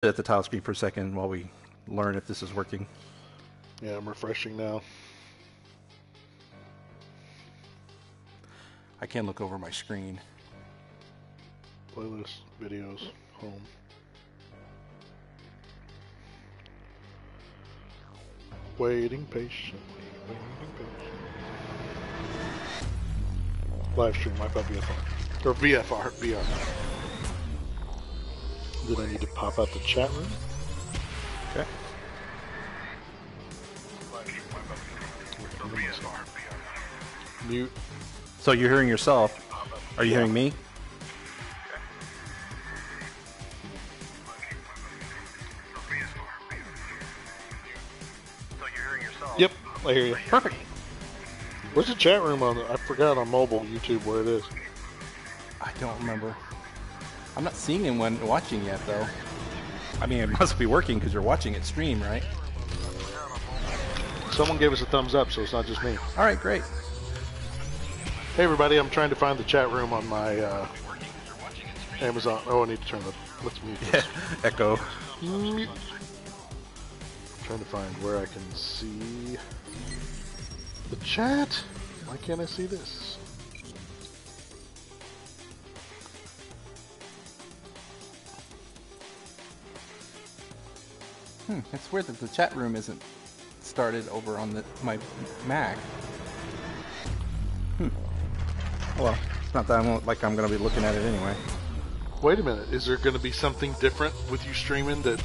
at the tile screen for a second while we learn if this is working. Yeah, I'm refreshing now. I can't look over my screen. Playlist, videos, home. Waiting patiently, waiting patiently. Live stream, Wipeout VFR. Or VFR, VR. Then I need to pop out the chat room. Okay. Mute. So you're hearing yourself. Are you hearing me? Yep, I hear you. Perfect. Where's the chat room on? I forgot on mobile YouTube where it is. I don't remember. I'm not seeing anyone watching yet, though. I mean, it must be working because you're watching it stream, right? Someone gave us a thumbs up, so it's not just me. All right, great. Hey, everybody, I'm trying to find the chat room on my Amazon. Oh, I need to turn the... Let's mute this. Echo. Mute. Trying to find where I can see the chat. Why can't I see this? It's weird that the chat room isn't started over on my Mac. Well, it's not that I'm going to be looking at it anyway. Wait a minute. Is there going to be something different with you streaming that...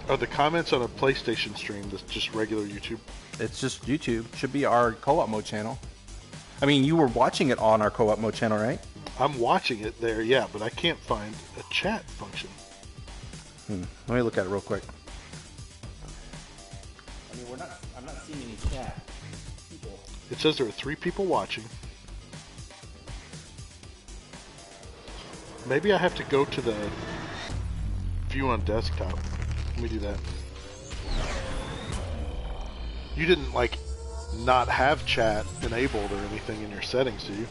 Are the comments on a PlayStation stream that's just regular YouTube? It's just YouTube. Should be our co-op mode channel. I mean, you were watching it on our co-op mode channel, right? I'm watching it there, yeah, but I can't find a chat function. Let me look at it real quick. I mean, I'm not seeing any chat people. It says there are 3 people watching. Maybe I have to go to the view on desktop. Let me do that. You didn't, like, not have chat enabled or anything in your settings, do you?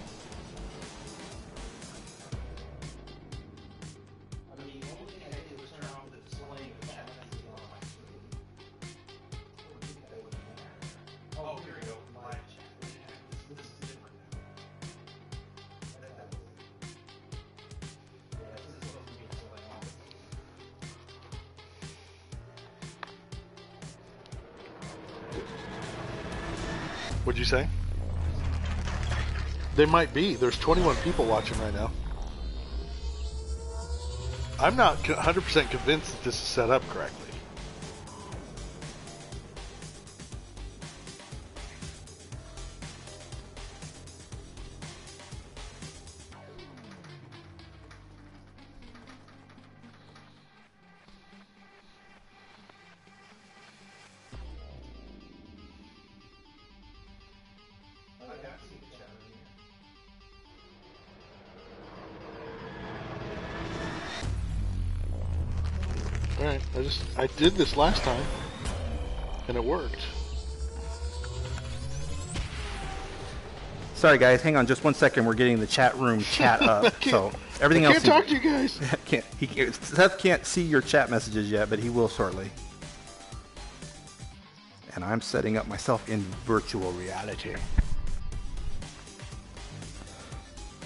What'd you say? They might be. There's 21 people watching right now. I'm not 100% convinced that this is set up correctly. Alright, I did this last time, and it worked. Sorry guys, hang on just 1 second. We're getting the chat room chat up. So everything else. I can't talk to you guys. Seth can't see your chat messages yet, but he will shortly. And I'm setting up myself in virtual reality.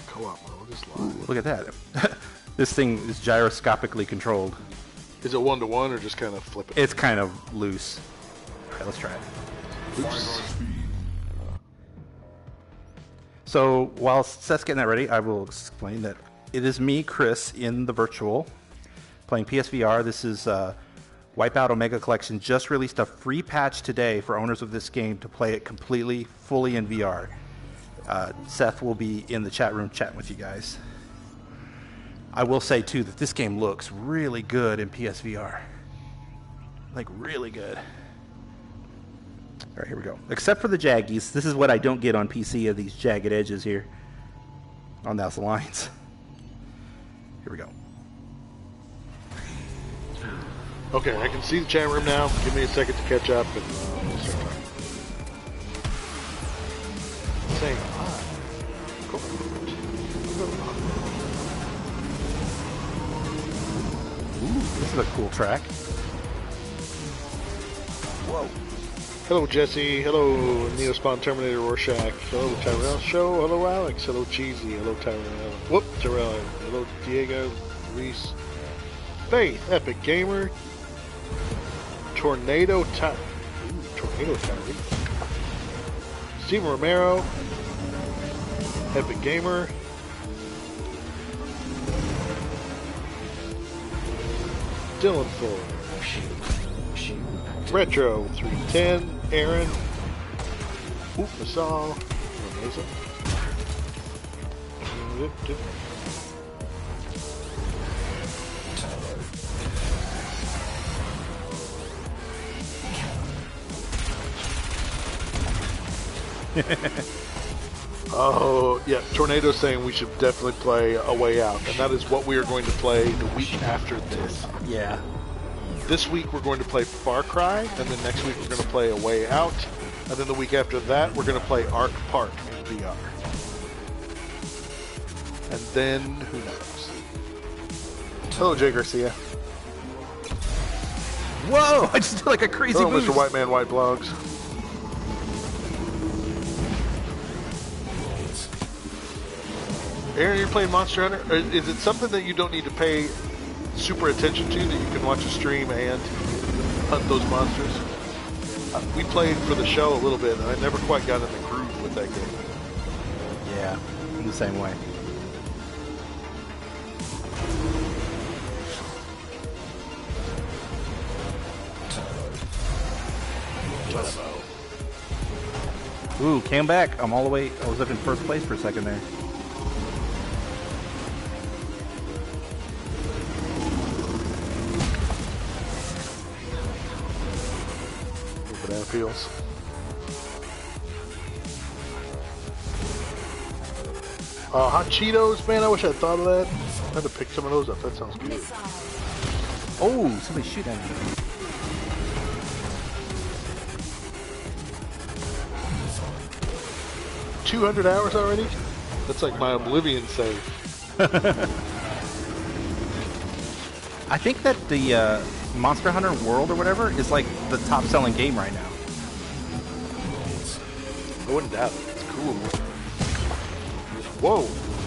Co-op mode is live. Look at that. This thing is gyroscopically controlled. Is it 1-to-1 or just kind of flip it? It's kind of loose. All right, let's try it. Oops. So while Seth's getting that ready, I will explain that it is me, Chris, in the virtual, playing PSVR. This is Wipeout Omega Collection. Just released a free patch today for owners of this game to play it completely, fully in VR. Seth will be in the chat room chatting with you guys. I will say, too, that this game looks really good in PSVR. Like, really good. All right, here we go. Except for the jaggies. This is what I don't get on PC, of these jagged edges here on those lines. Here we go. Okay, I can see the chat room now. Give me a second to catch up, and we'll start talking. Saying hi. Cool. Ooh, this is a cool track. Whoa. Hello, Jesse. Hello, Neospawn Terminator Rorschach. Hello, Tyrell Show. Hello, Alex. Hello, Cheesy. Hello, Tyrell. Whoop, Tyrell. Hello, Diego, Reese, Faith, Epic Gamer, Tornado Tyree, Steven Romero, Epic Gamer, Dylan Full, Retro 310, Aaron, Masal, Oh, yeah, Tornado's saying we should definitely play A Way Out, and that is what we are going to play the week after this. Yeah. This week we're going to play Far Cry, and then next week we're going to play A Way Out, and then the week after that we're going to play Ark Park in VR. And then, who knows? Hello, Jay Garcia. Whoa! I just did like a crazy Hello, boost. Mr. White Man, White Blogs. Aaron, you're playing Monster Hunter? Is it something that you don't need to pay super attention to, that you can watch a stream and hunt those monsters? We played for the show a little bit, and I never quite got in the groove with that game. Yeah, I'm the same way. Ooh, came back. I'm all the way. I was up in first place for a second there. Banana peels. Hot Cheetos, man, I wish I'd thought of that. I had to pick some of those up. That sounds good. Oh, somebody shoot at me. $200 already? That's like my Oblivion save. I think that the Monster Hunter World or whatever is like the top selling game right now. I wouldn't doubt it. It's cool. Whoa,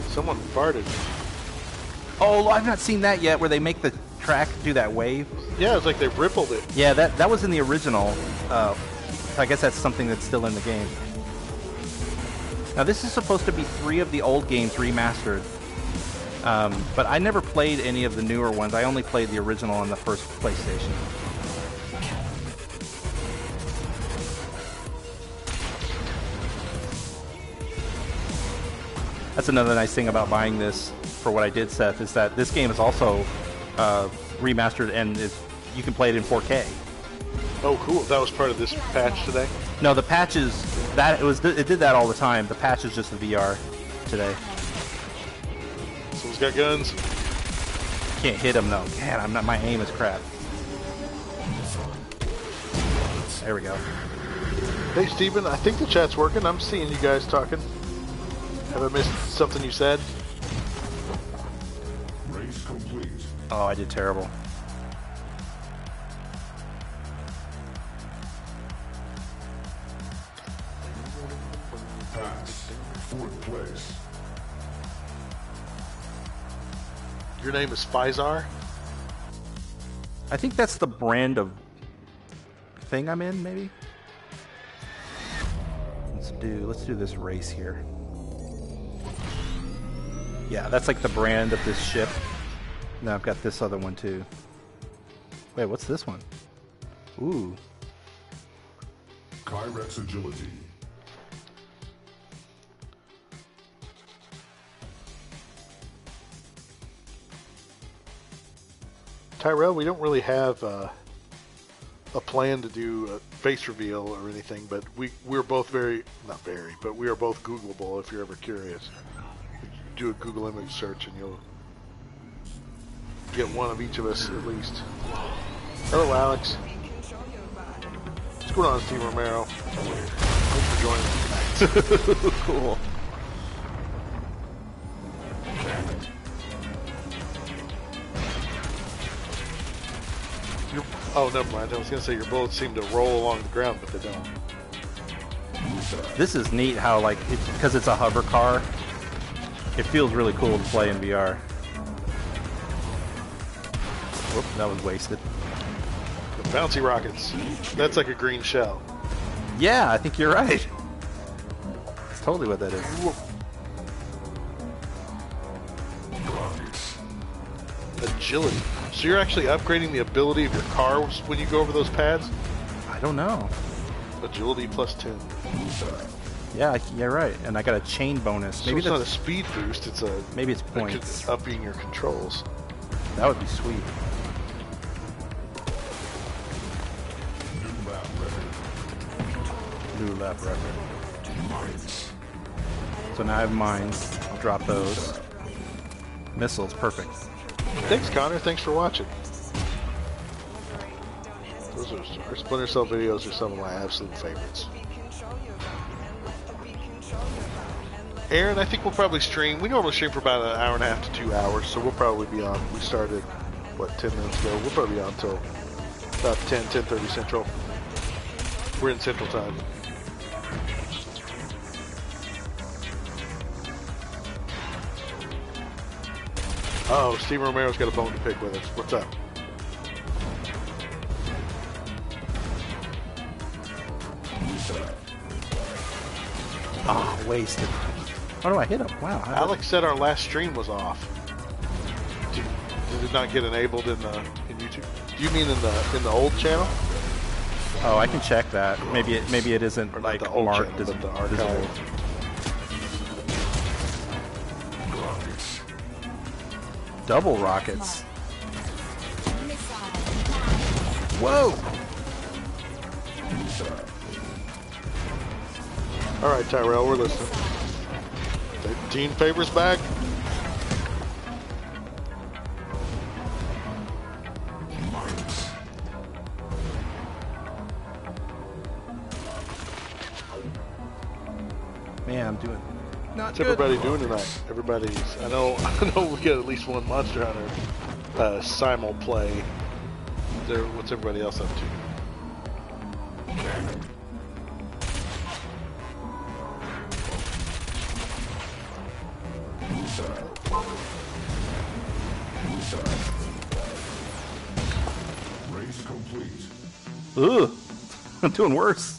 someone farted. Oh, I've not seen that yet, where they make the track do that wave. Yeah, it's like they rippled it. Yeah, that was in the original. So I guess that's something that's still in the game. Now this is supposed to be 3 of the old games remastered. But I never played any of the newer ones. I only played the original on the first PlayStation. That's another nice thing about buying this for what I did, Seth, is that this game is also remastered and you can play it in 4K. Oh, cool. That was part of this patch today? No, the patch is it did that all the time. The patch is just the VR today. Someone's got guns. Can't hit him though. Man, my aim is crap. There we go. Hey, Steven, I think the chat's working. I'm seeing you guys talking. Have I missed something you said? Race complete. Oh, I did terrible. Pass. 4th place. Your name is Fizar? I think that's the brand of thing I'm in, maybe. Let's do this race here. Yeah, that's like the brand of this ship. Now I've got this other one too. Wait, what's this one? Ooh. Kyrex agility. Tyrell, we don't really have a plan to do a face reveal or anything, but we're both not very, but we are both Googleable if you're ever curious. Do a Google image search and you'll get one of each of us at least. Hello, Alex. What's going on, Steve Romero? Thanks for joining us. Cool. Oh, never mind. I was going to say your bullets seem to roll along the ground, but they don't. This is neat how, like, because it's a hover car, it feels really cool to play in VR. Whoop, that was wasted. The bouncy rockets. That's like a green shell. Yeah, I think you're right. That's totally what that is. Agility. So you're actually upgrading the ability of your car when you go over those pads? I don't know. Agility plus 10. Yeah, right. And I got a chain bonus. So Maybe it's not a speed boost, it's a... Maybe it's points. Upping your controls. That would be sweet. New lap record. So now I have mines. I'll drop those. Missiles, perfect. Thanks, Connor. Thanks for watching. Those are our Splinter Cell videos are some of my absolute favorites. Aaron, I think we'll probably stream. We normally stream for about an hour and a half to 2 hours, so we'll probably be on. We started, what, 10 minutes ago? We'll probably be on until about 10:30 Central. We're in Central Time. Oh, Steven Romero's got a bone to pick with us. What's up? Ah, wasted. How do I hit him? Wow. Alex said our last stream was off. Did it not get enabled in YouTube? Do you mean in the old channel? Oh, I can check that. Maybe it isn't Or like not the old marked channel, as but the archive. Double rockets. Whoa! All right, Tyrell, we're listening. Team Favors back. Man, I'm doing not What's good. everybody doing tonight? Everybody's. I know we got at least one Monster Hunter simul play. What's everybody else up to? Race complete. Ugh, I'm doing worse.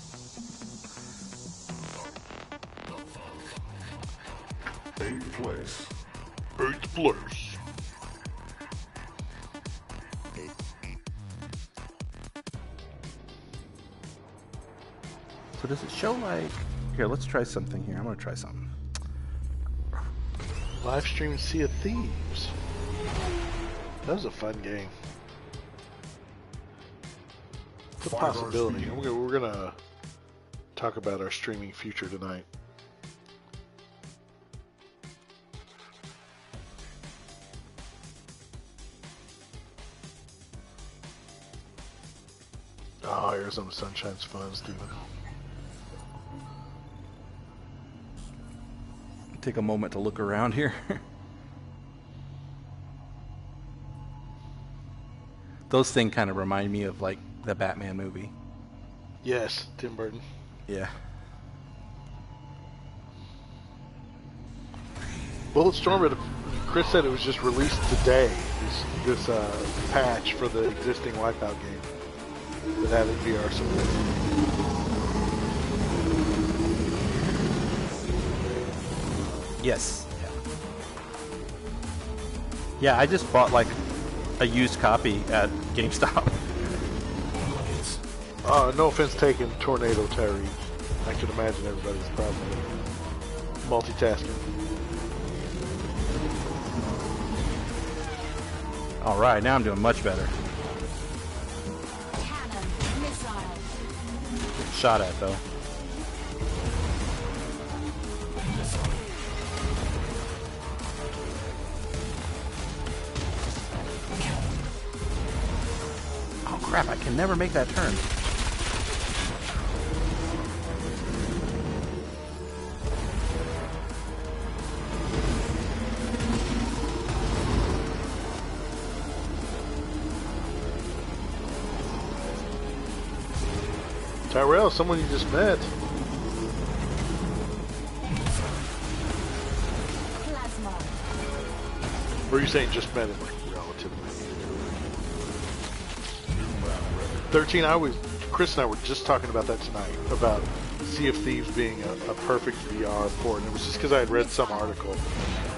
Eighth place. 8th place. So does it show like... Here, let's try something here. I'm going to try something. Live stream Sea of Thieves. That was a fun game. It's a possibility. We're gonna talk about our streaming future tonight. Oh, Arizona Sunshine's fun, Steven. Take a moment to look around here. Those things kind of remind me of like the Batman movie. Yes, Tim Burton. Yeah. Bulletstorm, Chris said it was just released today. This patch for the existing Wipeout game that added VR support. Yes. Yeah, I just bought like a used copy at GameStop. No offense taken, Tornado Tyree. I can imagine everybody's probably multitasking. All right, now I'm doing much better. Shot at though. Oh crap, I can never make that turn. Tyrell, someone you just met. Or are you saying just met him, like, relatively? 13, Chris and I were just talking about that tonight, about Sea of Thieves being a perfect VR port, and it was just because I had read some article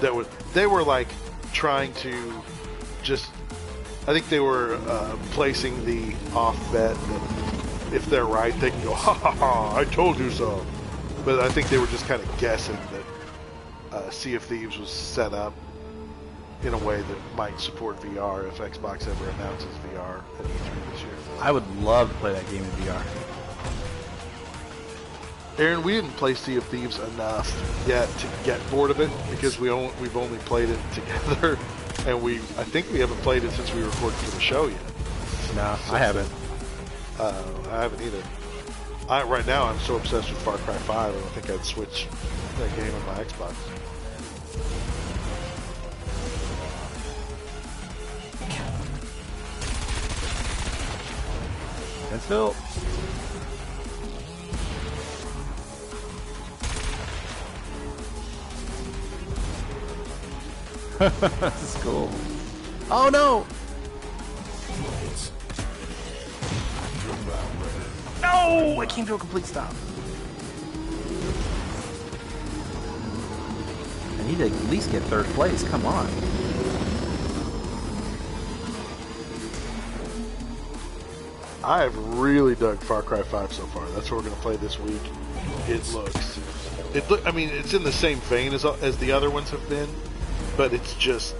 that they were like trying to just, I think they were placing the off bet that if they're right, they can go, ha ha ha, I told you so. But I think they were just kind of guessing that Sea of Thieves was set up in a way that might support VR if Xbox ever announces VR at E3 this year. I would love to play that game in VR. Aaron, we didn't play Sea of Thieves enough yet to get bored of it because we've only played it together, and I think we haven't played it since we recorded for the show yet. No, I haven't. I haven't either. Right now, I'm so obsessed with Far Cry 5, I don't think I'd switch that game on my Xbox. And still. This is cool. Oh no! No! I came to a complete stop. I need to at least get third place. Come on. I have really dug Far Cry 5 so far. That's what we're going to play this week. I mean, it's in the same vein as the other ones have been, but it's just,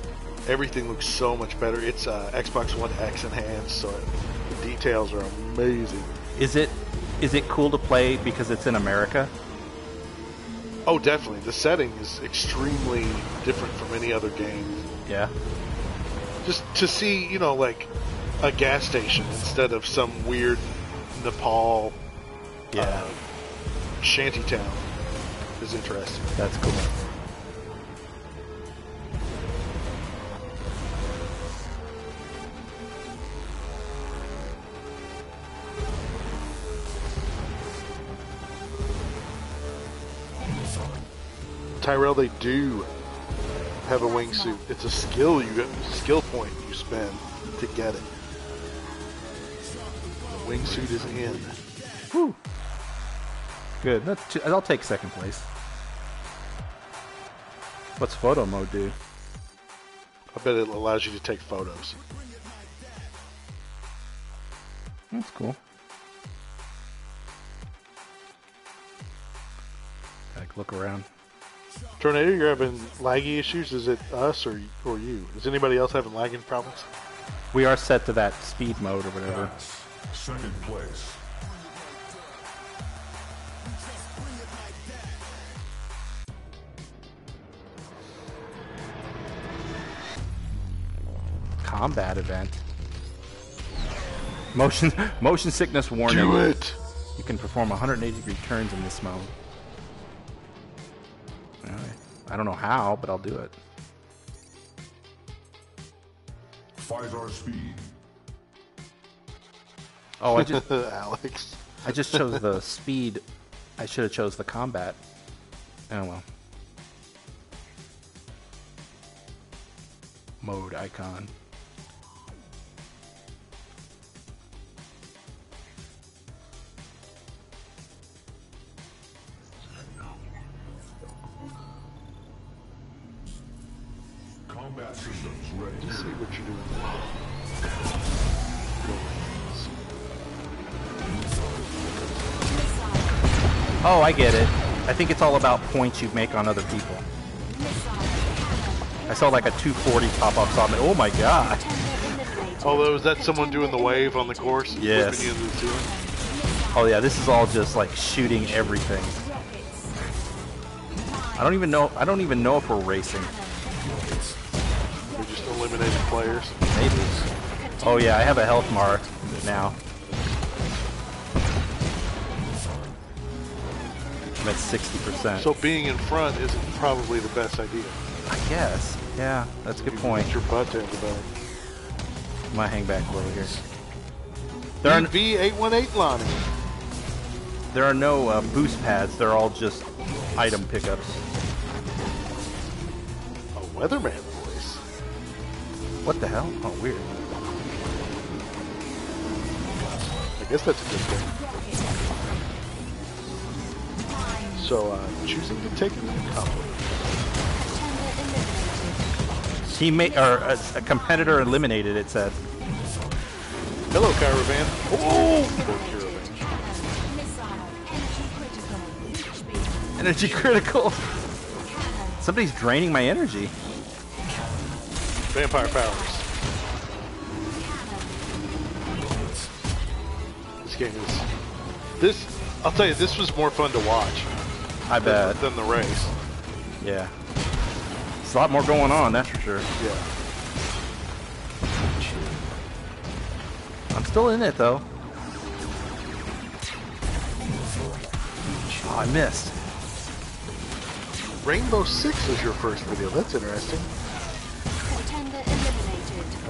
everything looks so much better. It's Xbox One X enhanced, so the details are amazing. Is it cool to play because it's in America? Oh, definitely. The setting is extremely different from any other game. Yeah. Just to see, like a gas station instead of some weird Nepal shanty town is interesting. That's cool. Tyrell, they do have a wingsuit. It's a skill point you spend to get it. The wingsuit is in. Whew. Good. I'll take second place. What's photo mode do? I bet it allows you to take photos. That's cool. Like, look around. Tornado, you're having laggy issues? Is it us or you? Is anybody else having lagging problems? We are set to that speed mode or whatever. Second place. Combat event. Motion sickness warning. Do it! You can perform 180-degree turns in this mode. I don't know how, but I'll do it. 5-star speed. Oh, I just Alex. I just chose the speed. I should have chose the combat. Oh well. Mode icon. Combat systems ready. Let's see what you're doing. Oh, I get it. I think it's all about points you make on other people. I saw like a 240 pop up on it. Oh my god. Although, is that someone doing the wave on the course? Yes. Whipping you into the ceiling? Oh yeah, this is all just like shooting everything. I don't even know if we're racing. We're just eliminating players. Maybe. Oh yeah, I have a health mark now. I'm at 60%. So being in front isn't probably the best idea. I guess. Yeah, that's a good You point. beat your butt to everybody. I might hang back a little here. There are V818 Lonnie. There are no boost pads. They're all just item pickups. A weatherman voice. What the hell? Oh, weird. I guess that's a good thing. So, choosing to take a compliment. Teammate or a competitor eliminated. It said. Hello, Caravan. Oh! Energy critical. Somebody's draining my energy. Vampire powers. This game is... I'll tell you, this was more fun to watch. I bet. Than the race. Yeah. There's a lot more going on, that's for sure. Yeah. I'm still in it, though. Oh, I missed. Rainbow Six was your first video. That's interesting.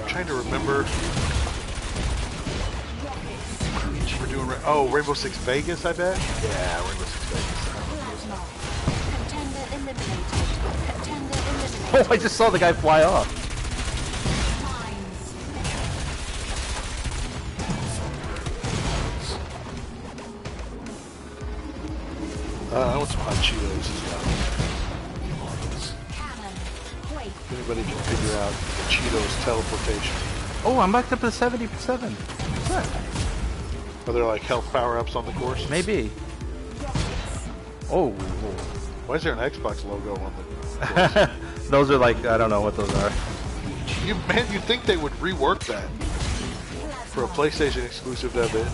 I'm trying to remember. We're doing Rainbow Six Vegas, I bet. Yeah, Rainbow Six Vegas. Oh, I just saw the guy fly off. I want some hot Cheetos as well. If anybody can figure out the Cheetos teleportation. Oh, I'm back up to 77. What? Are there like health power-ups on the course? Maybe. Oh. Why is there an Xbox logo on the course? Those are like, I don't know what those are. You'd think they would rework that for a PlayStation exclusive to have it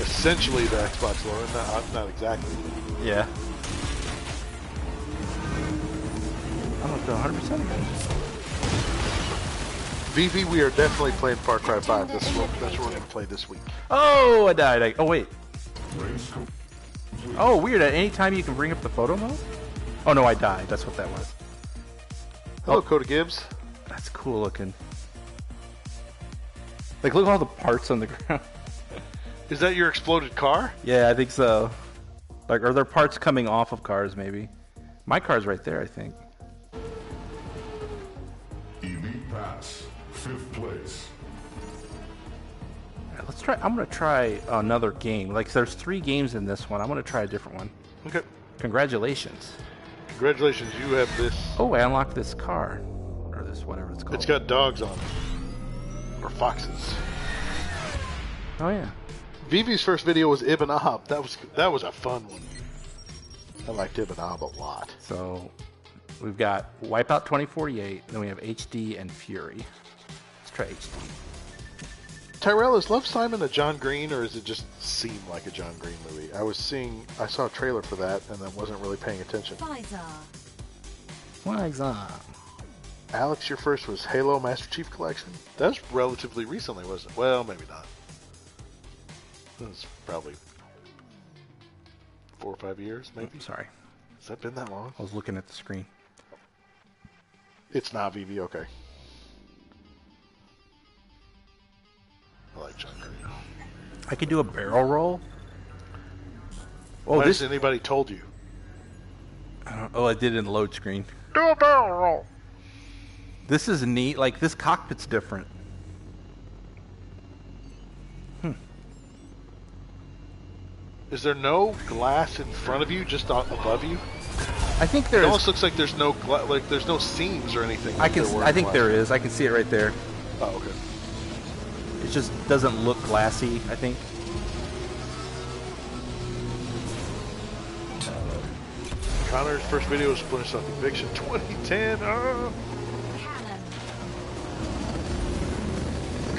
essentially the Xbox logo. Not exactly. Yeah. I'm up to 100% again. VV, we are definitely playing Far Cry 5. That's what we're going to play this week. Oh, I died. Oh, wait. Oh, weird. At any time you can bring up the photo mode? Oh, no, I died. That's what that was. Hello, Coda Gibbs. That's cool looking. Like, look at all the parts on the ground. Is that your exploded car? Yeah, I think so. Like, are there parts coming off of cars, maybe? My car's right there, I think. Elite Pass, 5th place. All right, let's try. I'm going to try another game. Like, there's 3 games in this one. I'm going to try a different one. Okay. Congratulations. Congratulations, you have this. Oh, I unlocked this car. Or this, whatever it's called. It's got dogs on it. Or foxes. Oh, yeah. VV's first video was Ibn Ab. That was a fun one. I liked Ibn Ab a lot. So, we've got Wipeout 2048, then we have HD and Fury. Let's try HD. Tyrell, is Love Simon a John Green, or does it just seem like a John Green movie? I saw a trailer for that, and I wasn't really paying attention. Alex, your first was Halo Master Chief Collection? That was relatively recently, wasn't it? Well, maybe not. It was probably 4 or 5 years, maybe. Oh, sorry. Has that been that long? I was looking at the screen. It's not VV, okay. I like John Green. I could do a barrel roll. Oh, why hasn't anybody told you? I did it in the load screen. Do a barrel roll. This is neat. Like, this cockpit's different. Is there no glass in front of you, just above you? I think there it is. Almost looks like there's no there's no seams or anything. I think there is. I can see it right there. Oh, okay. It just doesn't look glassy, I think. Connor's first video was Splinter Cell Conviction 2010.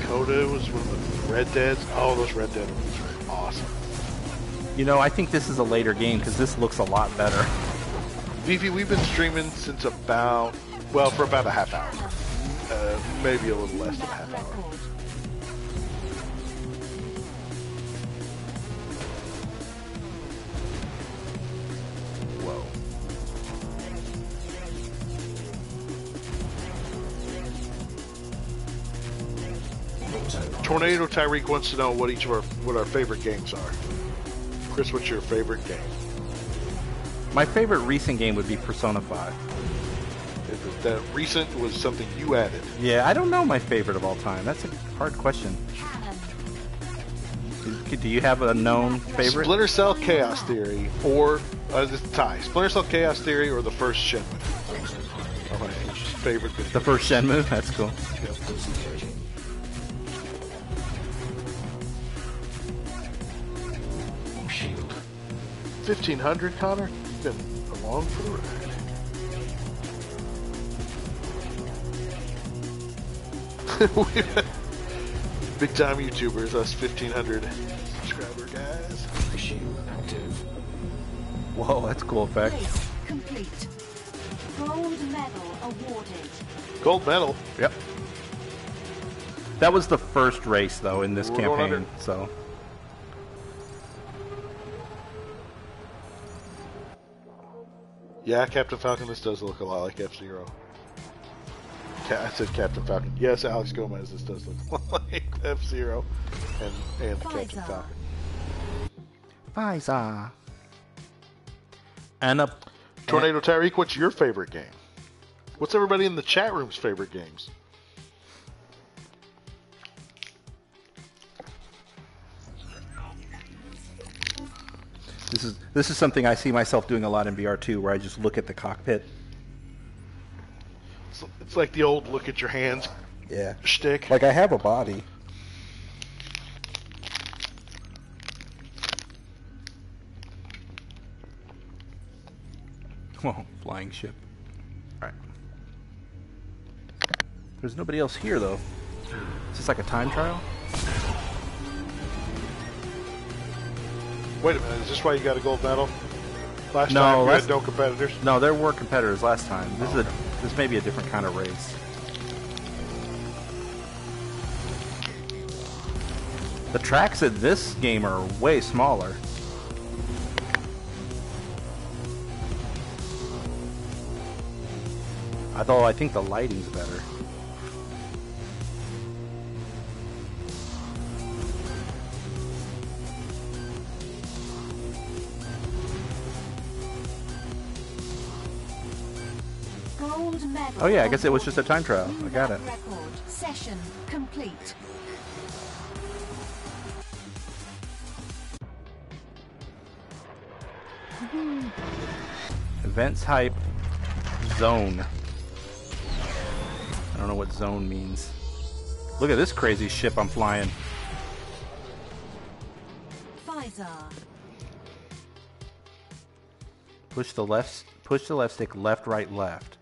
Coda was one of the Red Deads. Oh, those Red Dead movies were awesome. You know, I think this is a later game because this looks a lot better. VV, we've been streaming since for about a half hour. Maybe a little less than a half hour. Whoa. Tornado Tyreek wants to know what our favorite games are. Chris, what's your favorite game? My favorite recent game would be Persona 5. If that recent was something you added. Yeah, I don't know my favorite of all time. That's a hard question. Do you have a known favorite? Splinter Cell Chaos Theory or it's a tie. Splinter Cell Chaos Theory or the first Shenmue. Oh, my favorite video. The first Shenmue? That's cool. Yep. Shield. 1500, Connor? You've been along for the ride. Big time YouTubers, us 1500 subscriber guys. Shield active. Whoa, that's a cool effect. Race complete. Gold medal awarded. Gold medal. Yep. That was the first race, though, in this We're going campaign, under. so... Yeah, Captain Falcon, this does look a lot like F-Zero. I said Captain Falcon. Yes, Alex Gomez, this does look a lot like F-Zero and Captain Falcon. Pfizer. And a... Tornado Tyreek, what's your favorite game? What's everybody in the chat room's favorite games? This is something I see myself doing a lot in VR too, where I just look at the cockpit. It's like the old look at your hands Yeah. shtick. Like I have a body. Whoa, flying ship. Alright. There's nobody else here though. Is this like a time trial? Wait a minute, is this why you got a gold medal? Last No, time you last- had no competitors? No, there were competitors last time. This may be a different kind of race. The tracks in this game are way smaller. Although I think the lighting's better. Gold medal. Oh yeah, I guess it was just a time trial. I got it. Record. Session complete. Events hype zone. I don't know what zone means. Look at this crazy ship I'm flying. Pfizer. Push the left stick, left, right, left.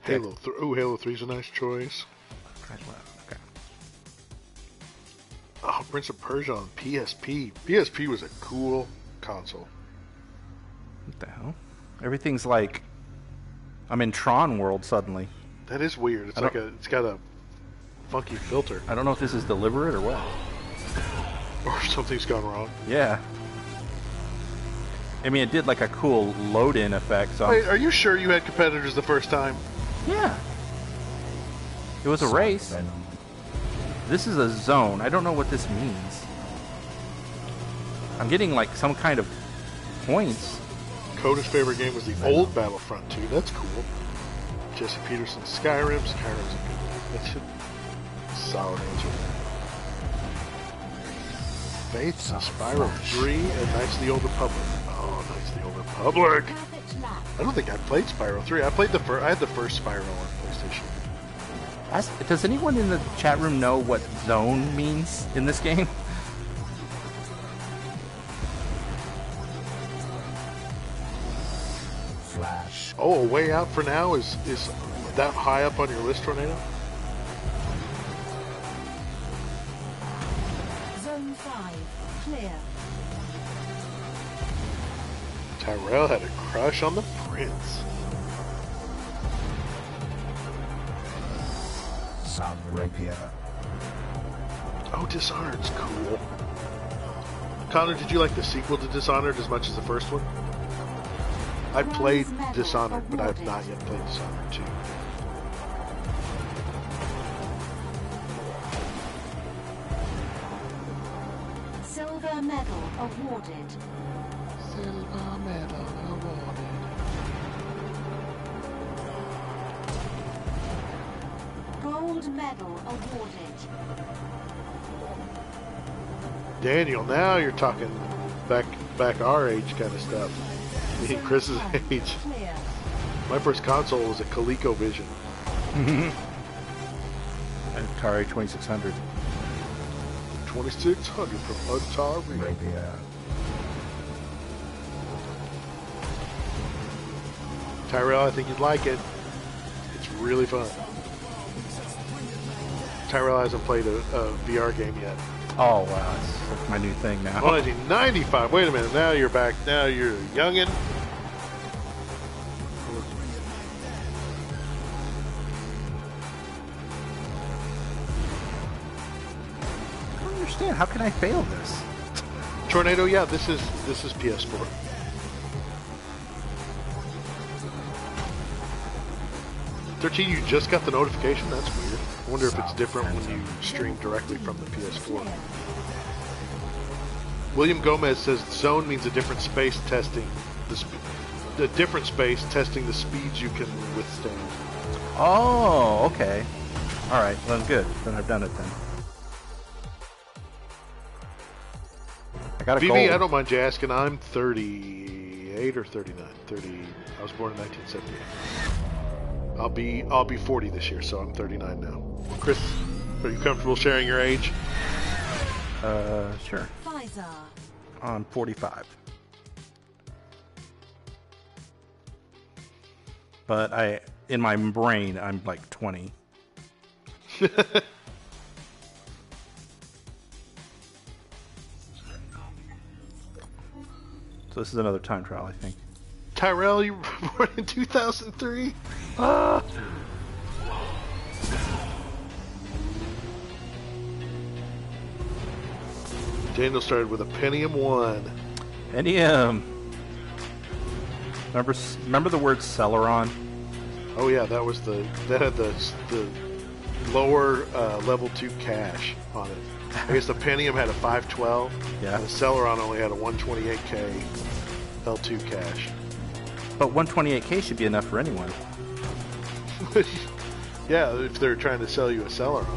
Halo 3. Ooh, Halo 3's a nice choice. Right, left. Okay. Oh, Prince of Persia on PSP. PSP was a cool console. What the hell? Everything's like I'm in Tron world suddenly. That is weird. It's got a funky filter. I don't know if this is deliberate or what. Or something's gone wrong. Yeah. I mean, it did like a cool load-in effect. So Wait, are you sure you had competitors the first time? yeah. It was a race. This is a zone. I don't know what this means. I'm getting like some kind of points. Coda's favorite game was the old Battlefront 2. That's cool. Jesse Peterson, Skyrim. Skyrim's a good one. That's a solid answer. Faith, Spyro 3, and Knights of the Old Republic. Oh, Knights of the Old Republic. Perfect lap. I don't think I played Spyro 3. I played I had the first Spyro on PlayStation. Does anyone in the chat room know what zone means in this game? Flash. Oh, A Way Out for now is that high up on your list, Tornado? Zone 5. Clear. Tyrell had a crush on the prince. Sun Rapier. Oh, Dishonored's cool. Connor, did you like the sequel to Dishonored as much as the first one? I played Dishonored, but I have not yet played Dishonored 2. Silver medal awarded. Silver medal awarded. Gold medal awarded. Daniel, now you're talking back our age kind of stuff. Me and Chris's age. Clear. My first console was a ColecoVision. Atari 2600. 2600 from Atari. Rapier. Tyrell, I think you'd like it. It's really fun. Tyrell hasn't played a VR game yet. Oh wow, it's like my new thing now. 1995. Wait a minute. Now you're back. Now you're a youngin'. I don't understand. How can I fail this? Tornado. Yeah, this is PS4. $13, you just got the notification? That's weird. I wonder if it's different when you stream directly from the PS4. William Gomez says zone means a different space testing a different space testing the speeds you can withstand. Oh, okay. All right, well, good. Then I've done it then. I got a VV, gold. I don't mind you asking. I'm 38 or 39. 30. I was born in 1978. I'll be 40 this year, so I'm 39 now. Chris, are you comfortable sharing your age? Sure. Pfizer. I'm 45. But in my brain, I'm like 20. So this is another time trial, I think. Tyrell, you were born in 2003? Daniel started with a Pentium 1. Pentium. Remember the word Celeron? Oh yeah, that had the lower level 2 cache on it. I guess the Pentium had a 512. Yeah. And the Celeron only had a 128K L2 cache. But 128K should be enough for anyone. Yeah, if they're trying to sell you a Celeron.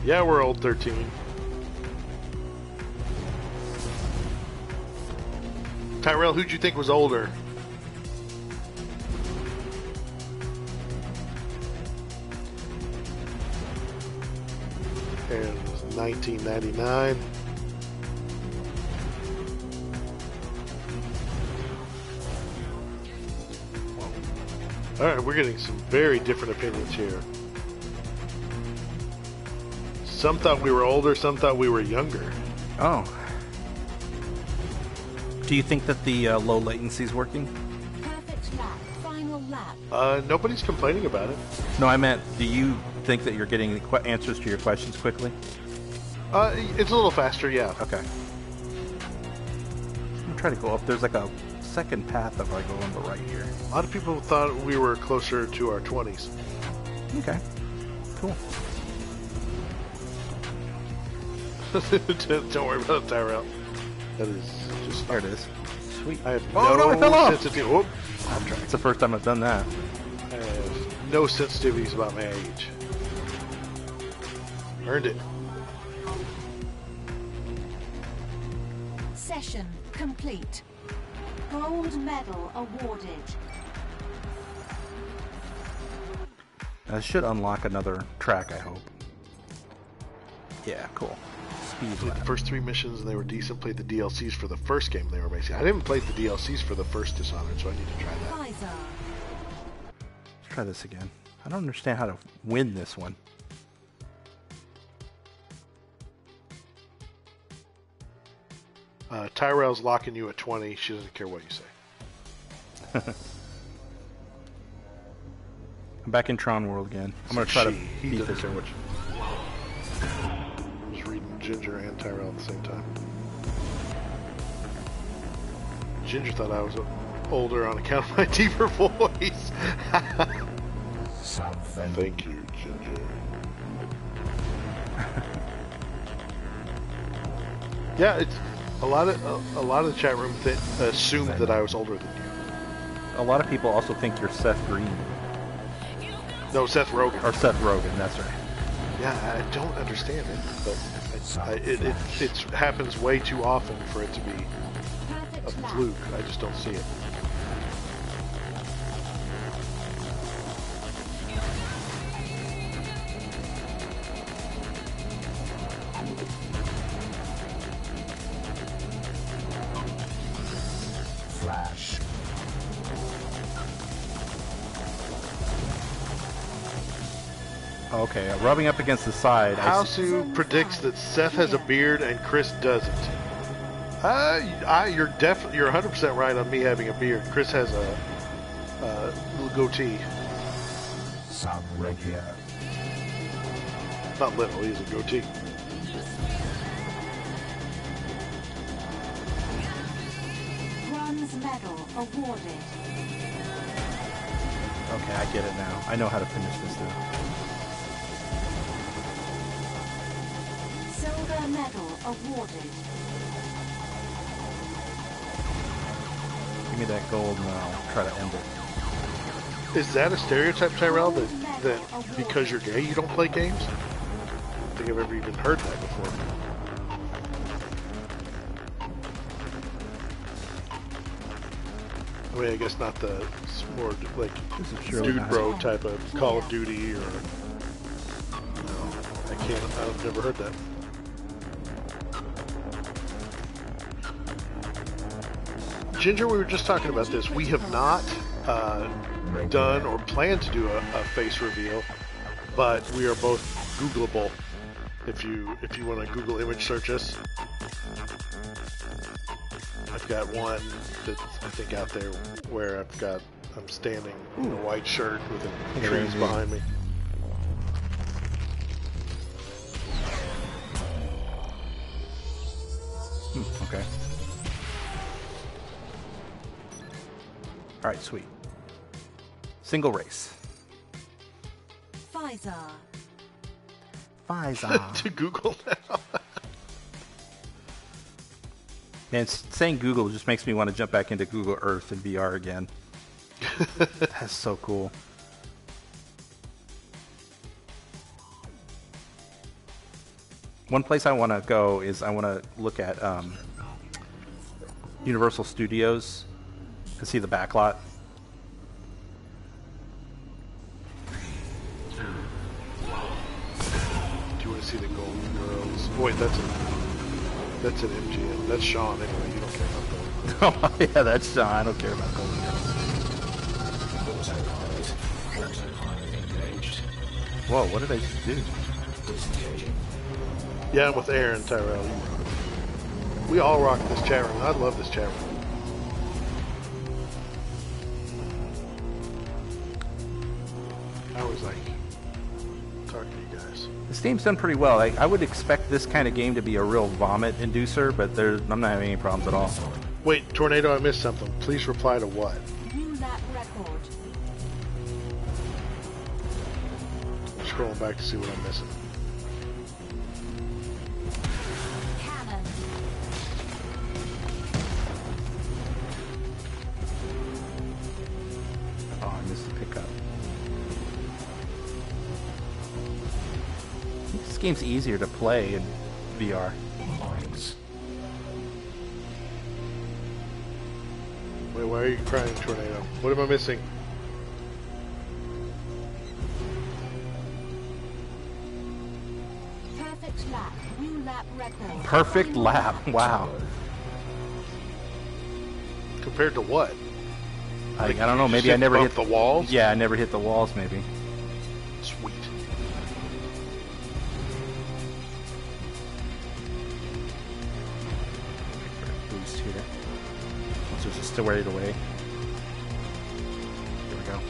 Yeah, we're old 13. Tyrell, who'd you think was older? And it was 1999. Alright, we're getting some very different opinions here. Some thought we were older, some thought we were younger. Oh. Do you think that the low latency is working? Perfect lap. Final lap. Nobody's complaining about it. No, I meant, do you think that you're getting the answers to your questions quickly? It's a little faster, yeah. Okay. I'm trying to go up. There's like a second path if I go on the right here. A lot of people thought we were closer to our 20s. Okay. Cool. Don't worry about it, Tyrell. That is just There it is. Sweet. I have Oh, no, I fell off. sensitivity. Whoop. It's the first time I've done that. I have no sensitivities about my age. Earned it. Session complete. Gold medal awarded. That should unlock another track, I hope. Yeah, cool. Speed Played the lap. first 3 missions and they were decent. Played the DLCs for the first game they were basically. I didn't play the DLCs for the first Dishonored, so I need to try that. Pfizer. Let's try this again. I don't understand how to win this one. Tyrell's locking you at 20. She doesn't care what you say. I'm back in Tron World again. I'm going to try to He beat doesn't this care one. what you... Just reading Ginger and Tyrell at the same time. Ginger thought I was older on account of my deeper voice. Something. Thank you, Ginger. Yeah, it's a lot of the chat room assumed that I was older than you. A lot of people also think you're Seth Green. No, Seth Rogen. Or Seth Rogen, that's right. Yeah, I don't understand it, but it happens way too often for it to be a fluke. I just don't see it. Flash. Okay, rubbing up against the side. Hausu predicts that Seth has a beard and Chris doesn't. You're 100% right on me having a beard. Chris has a little goatee. Sub rapier. Not little, he has a goatee. Bronze medal awarded. Okay, I get it now. I know how to finish this now. Silver medal awarded. Give me that gold and I'll try to end it. Is that a stereotype, Tyrell, that because you're gay you don't play games? I don't think I've ever even heard that before. I mean, I guess not the more like dude bro type of Call of Duty or... No, I've never heard that. Ginger, we were just talking about this. We have not done or planned to do a face reveal, but we are both Googleable. If you want to Google image search us, I've got one that's I think out there where I'm standing in a white shirt with the trees behind me. Okay. Alright, sweet. Single race. Pfizer. Pfizer. To Google now. Man, saying Google just makes me want to jump back into Google Earth and VR again. That's so cool. One place I want to go is I want to look at Universal Studios and see the backlot. Do you want to see the Golden Girls? Wait, that's an MGM. That's Sean anyway. You don't care about Golden Girls. Oh yeah, that's Sean. I don't care about Golden Girls. Autopilot engaged. Whoa, what did I just do? Disengaging. Yeah, I'm with Aaron, Tyrell. We all rock this chat room. I love this chat room. I always like talking to you guys. This game's done pretty well. I would expect this kind of game to be a real vomit inducer, but I'm not having any problems at all. Wait, Tornado, I missed something. Please reply to what? New lap record. I'm scrolling back to see what I'm missing. Cannon. Oh, I missed the pickup. This game's easier to play in VR. Lines. Wait, why are you crying, Tornado? What am I missing? Perfect lap. New lap record. Perfect lap. Wow. Compared to what? I don't know. You Maybe just I never bump hit the walls? Yeah, I never hit the walls. Maybe. Sweet. Boost here. Once it's just squared away. Here we go.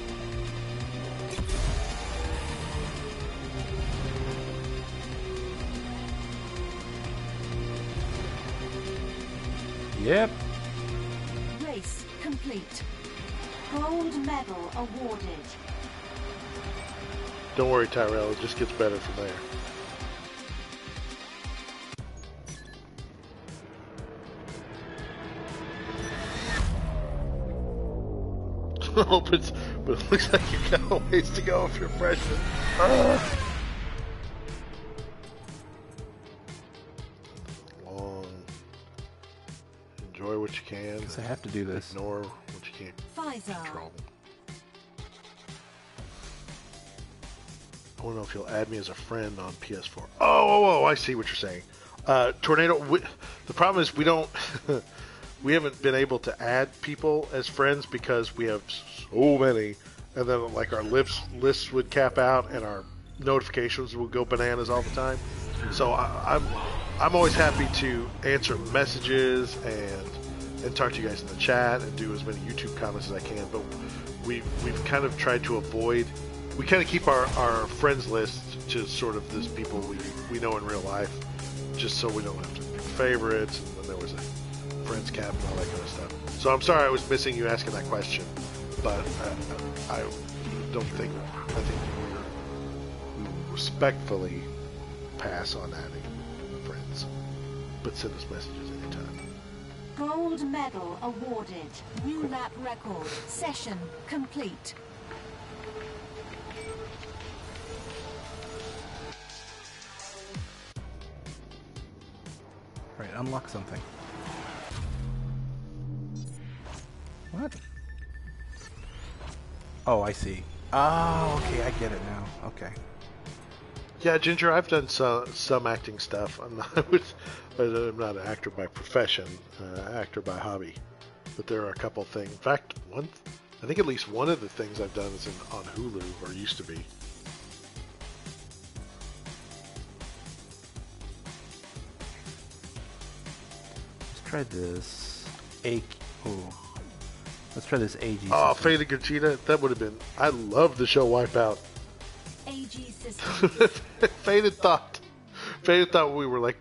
Yep. Race complete. Gold medal awarded. Don't worry, Tyrell. It just gets better from there. But it looks like you got a ways to go if you're a freshman. Long. Enjoy what you can. I have to do this. Ignore what you can't control. I don't know if you'll add me as a friend on PS4. Oh, I see what you're saying. Tornado, the problem is we don't... we haven't been able to add people as friends because we have so many, and then like our lists would cap out and our notifications would go bananas all the time. So I'm always happy to answer messages and talk to you guys in the chat and do as many YouTube comments as I can. But we've kind of tried to avoid. We kind of keep our friends list to sort of this people we know in real life, just so we don't have to do favorites. And then there was a friends cap and all that kind of stuff. So I'm sorry I was missing you asking that question, but I think we will respectfully pass on adding friends, but send us messages anytime. Gold medal awarded. New lap record. Session complete. All right, unlock something. What? Oh, I see. Oh, okay, I get it now. Okay. Yeah, Ginger, I've done some acting stuff. I'm not an actor by profession, actor by hobby. But there are a couple things. In fact, I think at least one of the things I've done is on Hulu, or used to be. Let's try this. Let's try this AG system. Oh, Faded Gachita, that would have been... I love the show Wipeout. AG system. Faded thought we were like...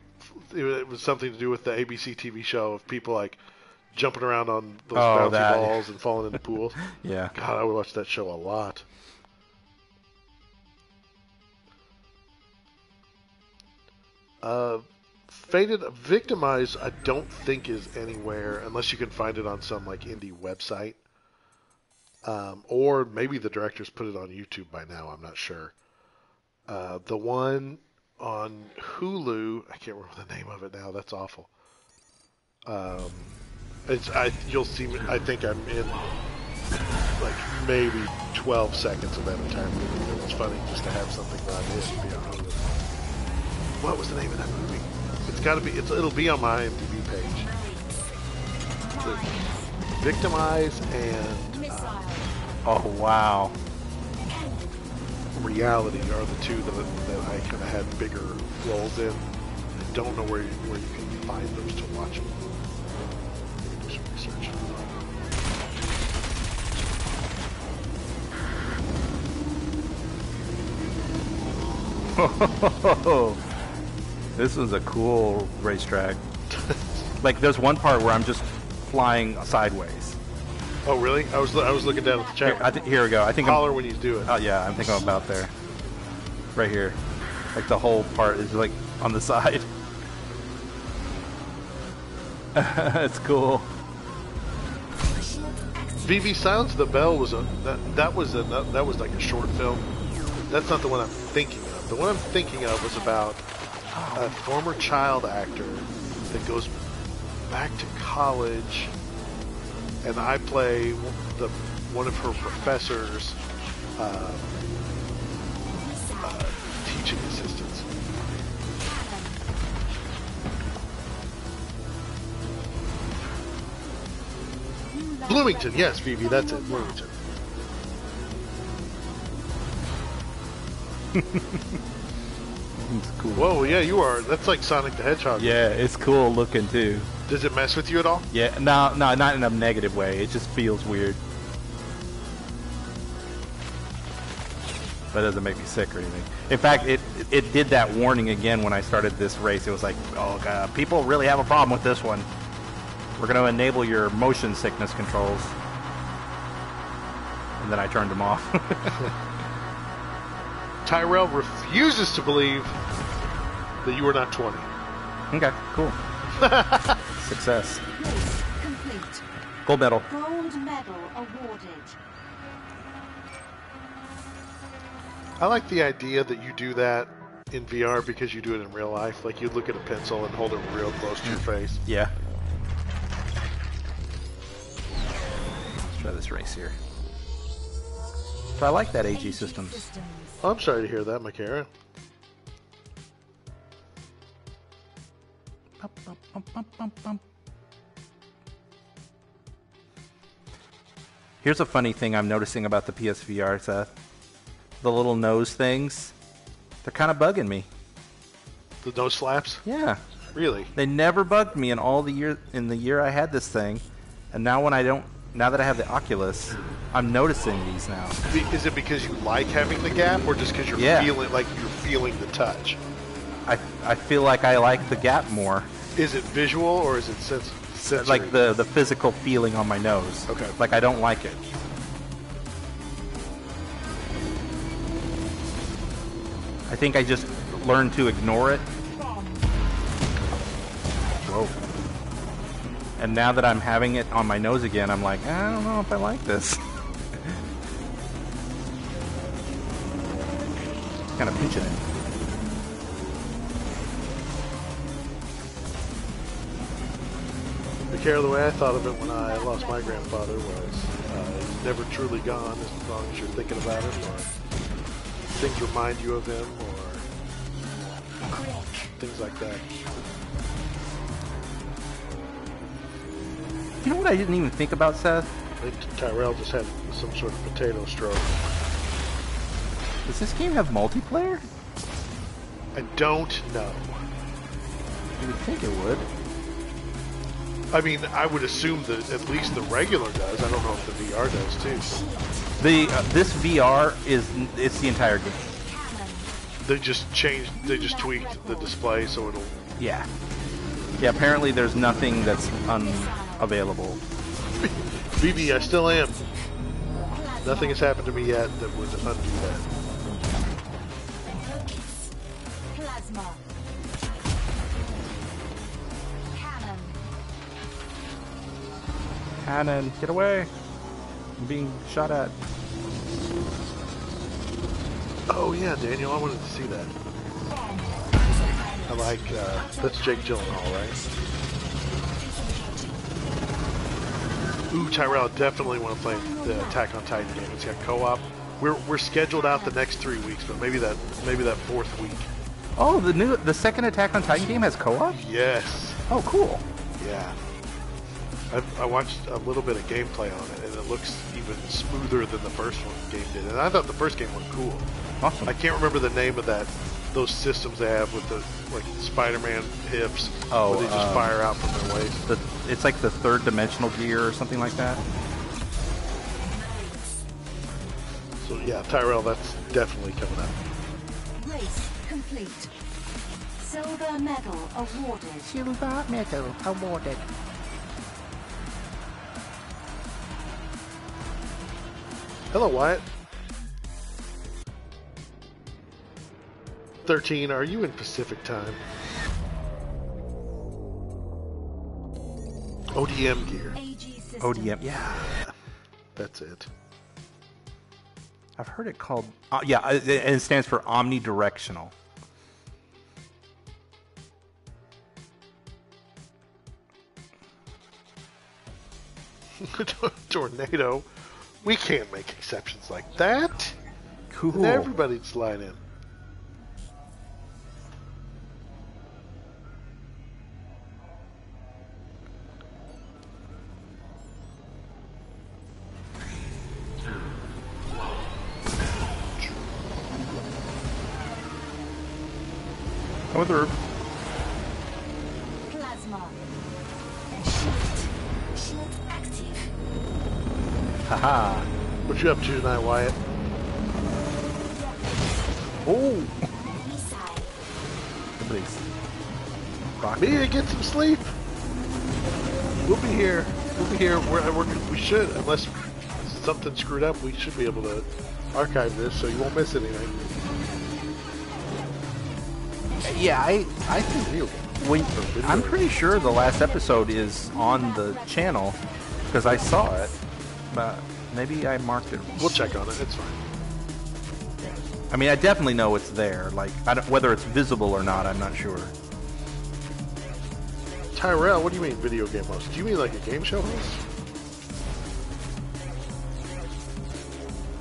It was something to do with the ABC TV show of people like jumping around on those bouncy balls and falling into pools. Yeah. God, I would watch that show a lot. Faded Victimize, I don't think is anywhere unless you can find it on some like indie website, or maybe the directors put it on YouTube by now. I'm not sure. The one on Hulu, I can't remember the name of it now. That's awful. You'll see me. I think I'm in like maybe 12 seconds of that entire movie. It was funny just to have something that I did be on Hulu. What was the name of that movie? It's got to be. It'll be on my IMDb page. Victimize and oh wow, Reality are the two that I kind of had bigger roles in. I don't know where you can find those to watch them. Maybe do some research. This was a cool racetrack. Like, there's one part where I'm just flying sideways. Oh, really? I was looking down at the chat. Here we go. I think holler when you do it. Oh yeah, I think I'm about there. Right here. Like the whole part is like on the side. It's cool. VV Silence of the Bell was that was like a short film. That's not the one I'm thinking of. The one I'm thinking of was about a former child actor that goes back to college, and I play one of her professors' teaching assistants. Bloomington, yes, Phoebe, that's it, Bloomington. It's cool. Whoa, yeah, you are. That's like Sonic the Hedgehog. Yeah, it's cool looking too. Does it mess with you at all? Yeah, no, not in a negative way. It just feels weird. That doesn't make me sick or anything. In fact, it did that warning again when I started this race. It was like, oh god, people really have a problem with this one. We're going to enable your motion sickness controls. And then I turned them off. Tyrell refuses to believe that you are not 20. Okay, cool. Success. Race complete. Gold medal. Gold medal awarded. I like the idea that you do that in VR because you do it in real life. Like you look at a pencil and hold it real close to your face. Yeah. Let's try this race here. So I like that AG systems. I'm sorry to hear that, Makara. Bum, bum, bum, bum, bum, bum. Here's a funny thing I'm noticing about the PSVR, Seth. The little nose things, they're kind of bugging me. The nose flaps? Yeah. Really? They never bugged me in all the year I had this thing, and now now that I have the Oculus, I'm noticing these now. Is it because you like having the gap, or just because you're feeling the touch? I feel like I like the gap more. Is it visual or is it sensory? Like the physical feeling on my nose. Okay. Like I don't like it. I think I just learned to ignore it. Whoa. And now that I'm having it on my nose again, I'm like, I don't know if I like this. Kind of pinching it. Makara, the way I thought of it when I lost my grandfather was it's never truly gone as long as you're thinking about him, or things remind you of him, or things like that. You know what I didn't even think about, Seth? I think Tyrell just had some sort of potato stroke. Does this game have multiplayer? I don't know. You would think it would. I mean, I would assume that at least the regular does. I don't know if the VR does too. This VR it's the entire game. They just tweaked the display so it'll... Yeah. Yeah, apparently there's nothing that's unavailable. BB, I still am. Nothing has happened to me yet that would undo that. Plasma. Cannon, get away! I'm being shot at. Oh yeah, Daniel, I wanted to see that. I like, that's Jake Gyllenhaal, right? Ooh, Tyrell, definitely want to play the Attack on Titan game. It's got co-op. We're scheduled out the next 3 weeks, but maybe that fourth week. Oh, the second Attack on Titan game has co-op? Yes. Oh, cool. Yeah. I watched a little bit of gameplay on it, and it looks even smoother than the first game did. And I thought the first game looked cool. Awesome. I can't remember the name of those systems they have with the Spider-Man hips, where they just fire out from their waist. It's like the third dimensional gear or something like that. So yeah, Tyrell, that's definitely coming up. Race complete. Silver medal awarded. Silver medal awarded. Hello, Wyatt. 13, are you in Pacific time? ODM gear. ODM, yeah. That's it. I've heard it called, yeah, and it stands for omnidirectional. Tornado. We can't make exceptions like that. Cool. And everybody'd slide in. Come through. Plasma. Shield active. Haha. What you up to tonight, Wyatt? Oh. Missile. Somebody's rocking. Mia, get some sleep. We'll be here. We should, unless something screwed up, we should be able to archive this so you won't miss anything. Yeah, I think Video game. when, I'm pretty sure the last episode is on the channel because I saw it, but maybe I marked it. We'll check on it. It's fine. I mean, I definitely know it's there. Like, whether it's visible or not, I'm not sure. Tyrell, what do you mean video game host? Do you mean like a game show host?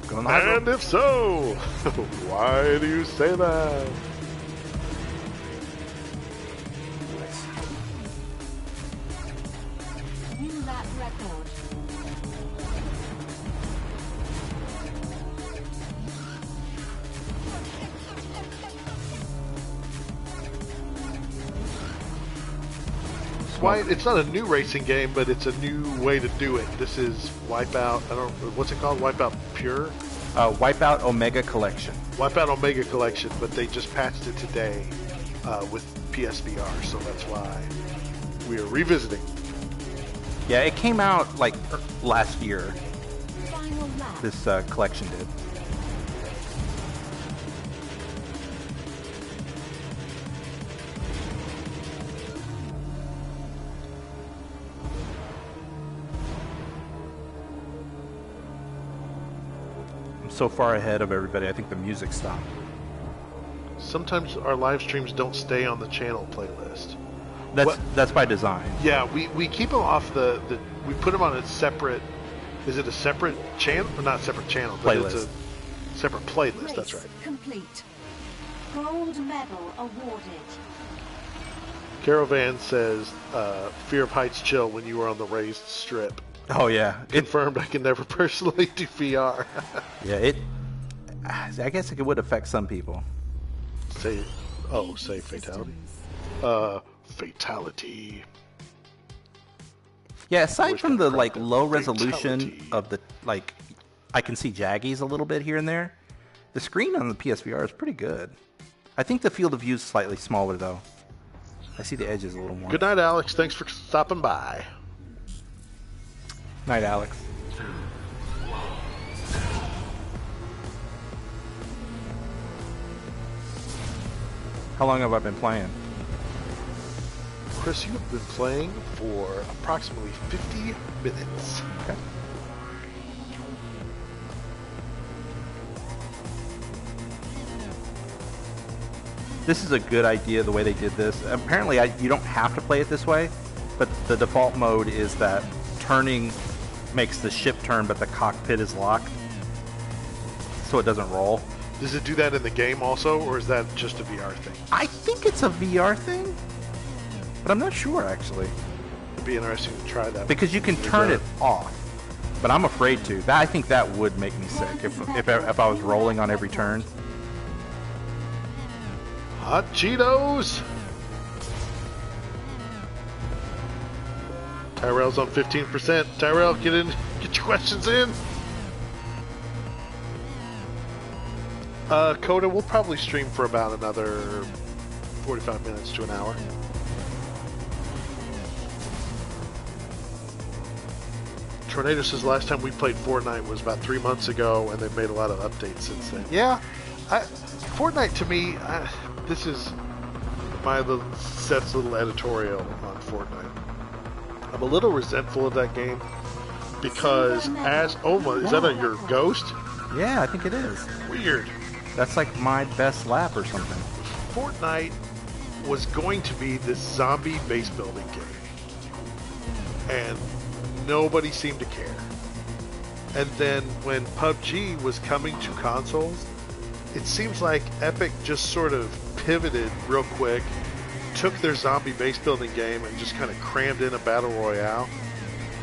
Going live. And if so, why do you say that? New lap record. Why? It's not a new racing game, but it's a new way to do it. This is Wipeout. I don't. What's it called? Wipeout Pure. Wipeout Omega Collection. Wipeout Omega Collection, but they just patched it today with PSVR, so that's why we are revisiting. Yeah, it came out like last year. Final lap. This collection did. I'm so far ahead of everybody. I think the music stopped. Sometimes our live streams don't stay on the channel playlist. That's by design. Yeah, we keep them off the we put them on a separate. Is it a separate channel? Not separate channel, but Playlist. it's a separate playlist. Race That's right. complete. Gold medal awarded. Caravan says, "Fear of heights chill when you were on the raised strip." Oh yeah, Confirmed. I can never personally do VR. yeah. I guess it would affect some people. say fatality. Fatality. Yeah, aside Wish from I the cracked like it. low resolution Fatality. of the like, I can see jaggies a little bit here and there. The screen on the PSVR is pretty good. I think the field of view is slightly smaller though. I see the edges a little more. Good night, Alex. Thanks for stopping by. Night, Alex. How long have I been playing? Chris, you have been playing for approximately 50 minutes. Okay. This is a good idea, the way they did this. Apparently, you don't have to play it this way, but the default mode is that turning makes the ship turn, but the cockpit is locked, so it doesn't roll. Does it do that in the game also, or is that just a VR thing? I think it's a VR thing, but I'm not sure, actually. It'd be interesting to try that. Because you can turn it off, but I'm afraid to. I think that would make me sick if I was rolling on every turn. Hot Cheetos! Tyrell's on 15%. Tyrell, get your questions in. Coda, we'll probably stream for about another 45 minutes to an hour. Tornado says last time we played Fortnite was about 3 months ago, and they've made a lot of updates since then. Yeah, Fortnite to me, this is Seth's little editorial on Fortnite. I'm a little resentful of that game because is that your ghost? Yeah, I think it is. Weird. That's like my best lap or something. Fortnite was going to be this zombie base building game, and nobody seemed to care. And then when PUBG was coming to consoles, it seems like Epic just sort of pivoted real quick, took their zombie base building game and just kind of crammed in a battle royale.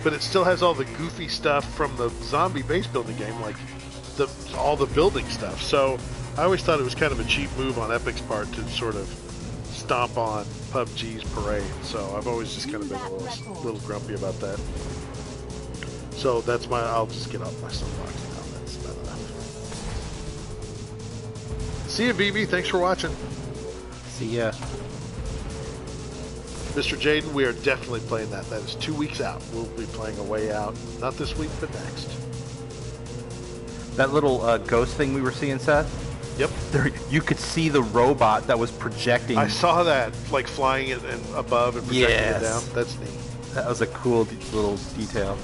But it still has all the goofy stuff from the zombie base building game, like all the building stuff. So I always thought it was kind of a cheap move on Epic's part to sort of stomp on PUBG's parade. So I've always just kind of been a little grumpy about that. So that's I'll just get off my soapbox now. That's about enough. See you, BB. Thanks for watching. See ya. Mr. Jaden, we are definitely playing that. That is 2 weeks out. We'll be playing A Way Out. Not this week, but next. That little ghost thing we were seeing, Seth, Yep. You could see the robot that was projecting. I saw that, like flying it and above and projecting it down. Yes. That's neat. That was a cool little detail.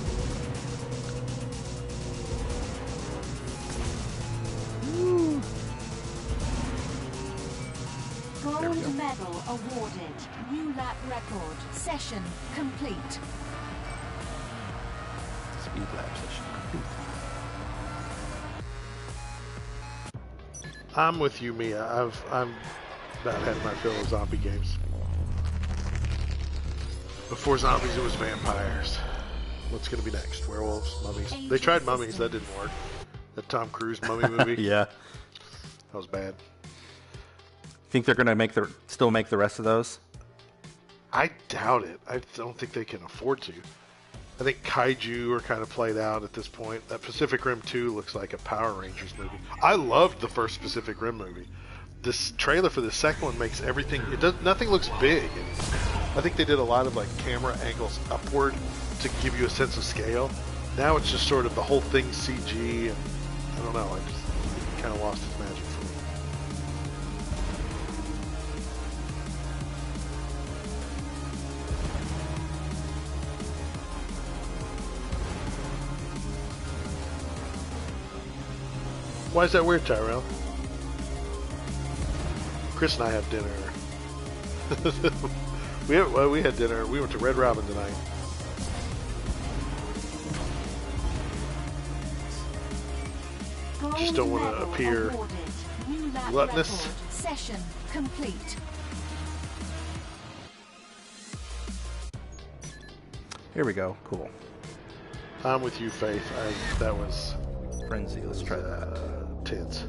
Gold medal awarded. New lap record. Session complete. Speed lap session complete. I'm with you, Mia. I'm about had my fill of zombie games. Before zombies, it was vampires. What's going to be next? Werewolves, mummies. They tried mummies. That didn't work. That Tom Cruise mummy movie. Yeah. That was bad. Think they're going to still make the rest of those? I doubt it. I don't think they can afford to. I think kaiju are kind of played out at this point. That Pacific Rim 2 looks like a Power Rangers movie. I loved the first Pacific Rim movie. This trailer for the second one makes everything. Nothing looks big. And I think they did a lot of like camera angles upward to give you a sense of scale. Now it's just sort of the whole thing CG, and I don't know. It kind of lost its magic for me. Why is that weird, Tyrell? Chris and I have dinner. we had dinner. We went to Red Robin tonight. Just don't want to appear gluttonous. Session complete. Here we go. Cool. I'm with you, Faith. That was Frenzy. Let's try that. Tense.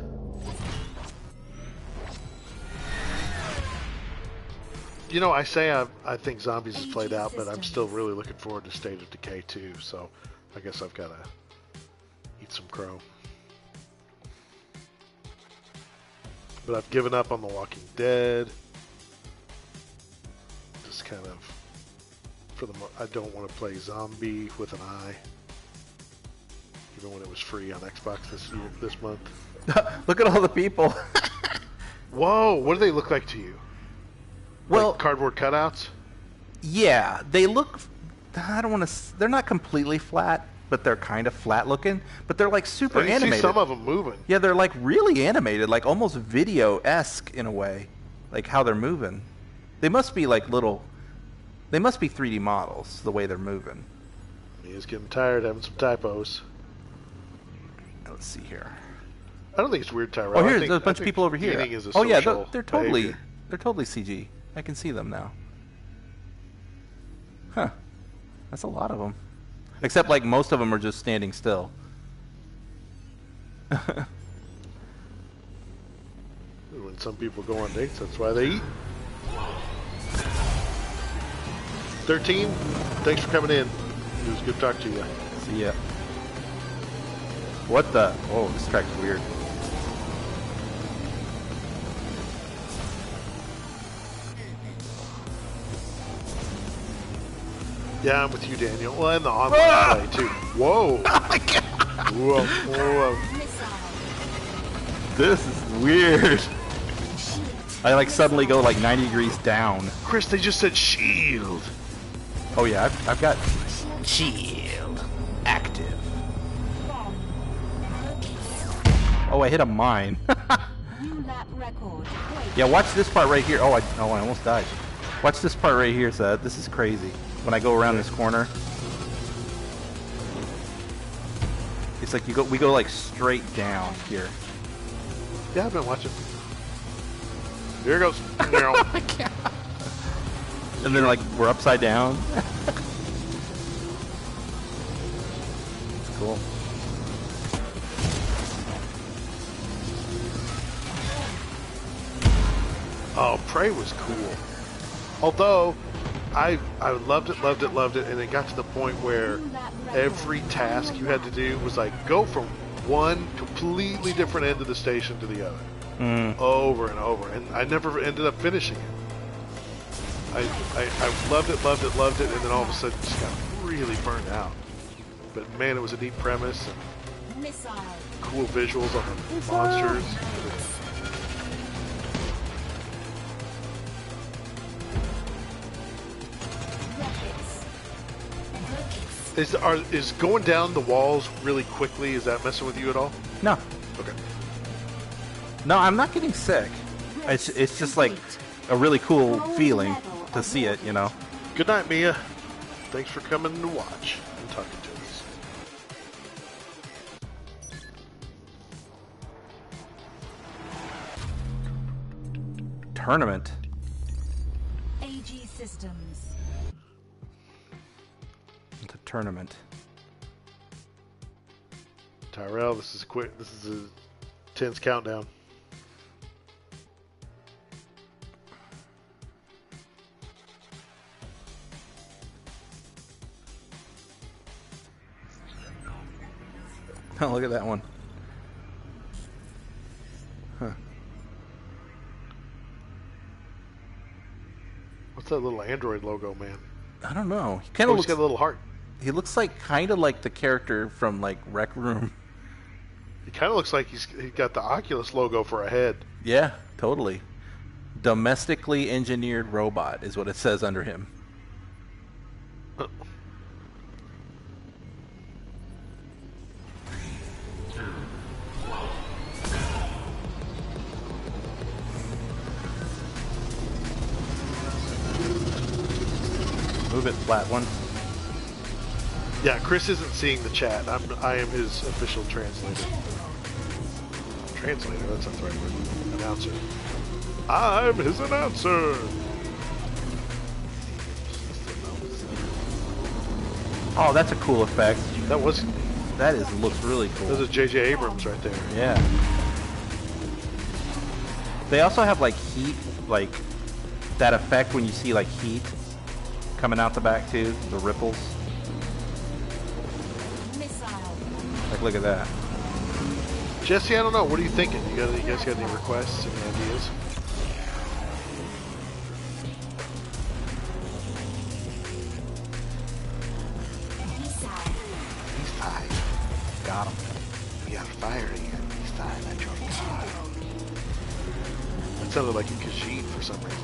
You know, I say I think Zombies is played out, but I'm still really looking forward to State of Decay 2, so I guess I've got to eat some crow. But I've given up on The Walking Dead. Just kind of, I don't want to play Zombie with an eye. Even when it was free on Xbox this month. Look at all the people. Whoa, what do they look like to you? Well, like cardboard cutouts? Yeah, they look, I don't want to, they're not completely flat, but they're kind of flat looking, but they're like super animated. See some of them moving. Yeah, they're like really animated, like almost video-esque in a way, like how they're moving. They must be like they must be 3D models, the way they're moving. He's getting tired having some typos. Let's see here. I don't think it's weird, Tyrell. Oh, there's a bunch of people over here. Oh yeah, they're totally CG. I can see them now. Huh. That's a lot of them. Except like most of them are just standing still. When some people go on dates, that's why they eat. 13, thanks for coming in. It was good to talk to you. See ya. What the? Oh, this track's weird. Yeah, I'm with you, Daniel. Well, and the online play, too. Whoa. Oh my God. Whoa. This is weird. I like suddenly go like 90 degrees down. Chris, they just said shield. Oh yeah, I've got shield active. Oh, I hit a mine. Yeah, watch this part right here. Oh, I almost died. Watch this part right here, Seth. This is crazy. When I go around this corner, it's like we go like straight down here. Yeah, I've been watching. Here it goes. Oh my God. And then like we're upside down. It's cool. Oh, Prey was cool. Although I loved it, and it got to the point where every task you had to do was like go from one completely different end of the station to the other, over and over, and I never ended up finishing it. I loved it, and then all of a sudden just got really burned out. But man, it was a neat premise and cool visuals on the monsters. Is going down the walls really quickly, is that messing with you at all? No. Okay. No, I'm not getting sick. It's just like a really cool feeling to see it, you know. Good night, Mia. Thanks for coming to watch and talking to us. Tournament. AG Systems. It's a tournament. Tyrell, this is a tense countdown. Oh, look at that one. Huh. What's that little Android logo, man? I don't know. He kind Oh, of he's looks got a little heart. He looks like kind of like the character from like Rec Room. He kind of looks like he's got the Oculus logo for a head. Yeah, totally. Domestically engineered robot is what it says under him. Move it, flat one. Yeah, Chris isn't seeing the chat. I am his official translator. Translator, that sounds right word. Announcer. I'm his announcer. Oh, that's a cool effect. That looks really cool. That was a J.J. Abrams right there. Yeah. They also have like heat, like that effect when you see like heat coming out the back too, the ripples. Like, look at that. Jesse, I don't know. What are you thinking? You guys got any requests, any ideas? He's fine. Got him. We got fire again. He's fine. That's your car. That sounded like a Khajiit for some reason.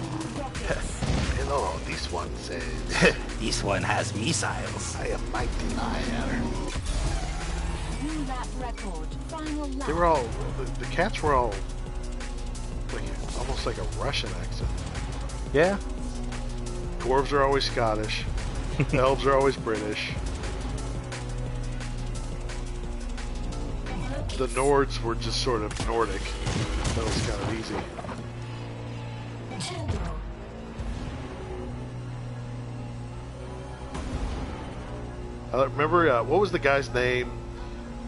Hello, this one says... This one has missiles. I am mighty liar. New lap record. Final lap. They were all... The cats were all... like almost like a Russian accent. Yeah. Dwarves are always Scottish. Elves are always British. The Nords were just sort of Nordic. That was kind of easy. Remember, what was the guy's name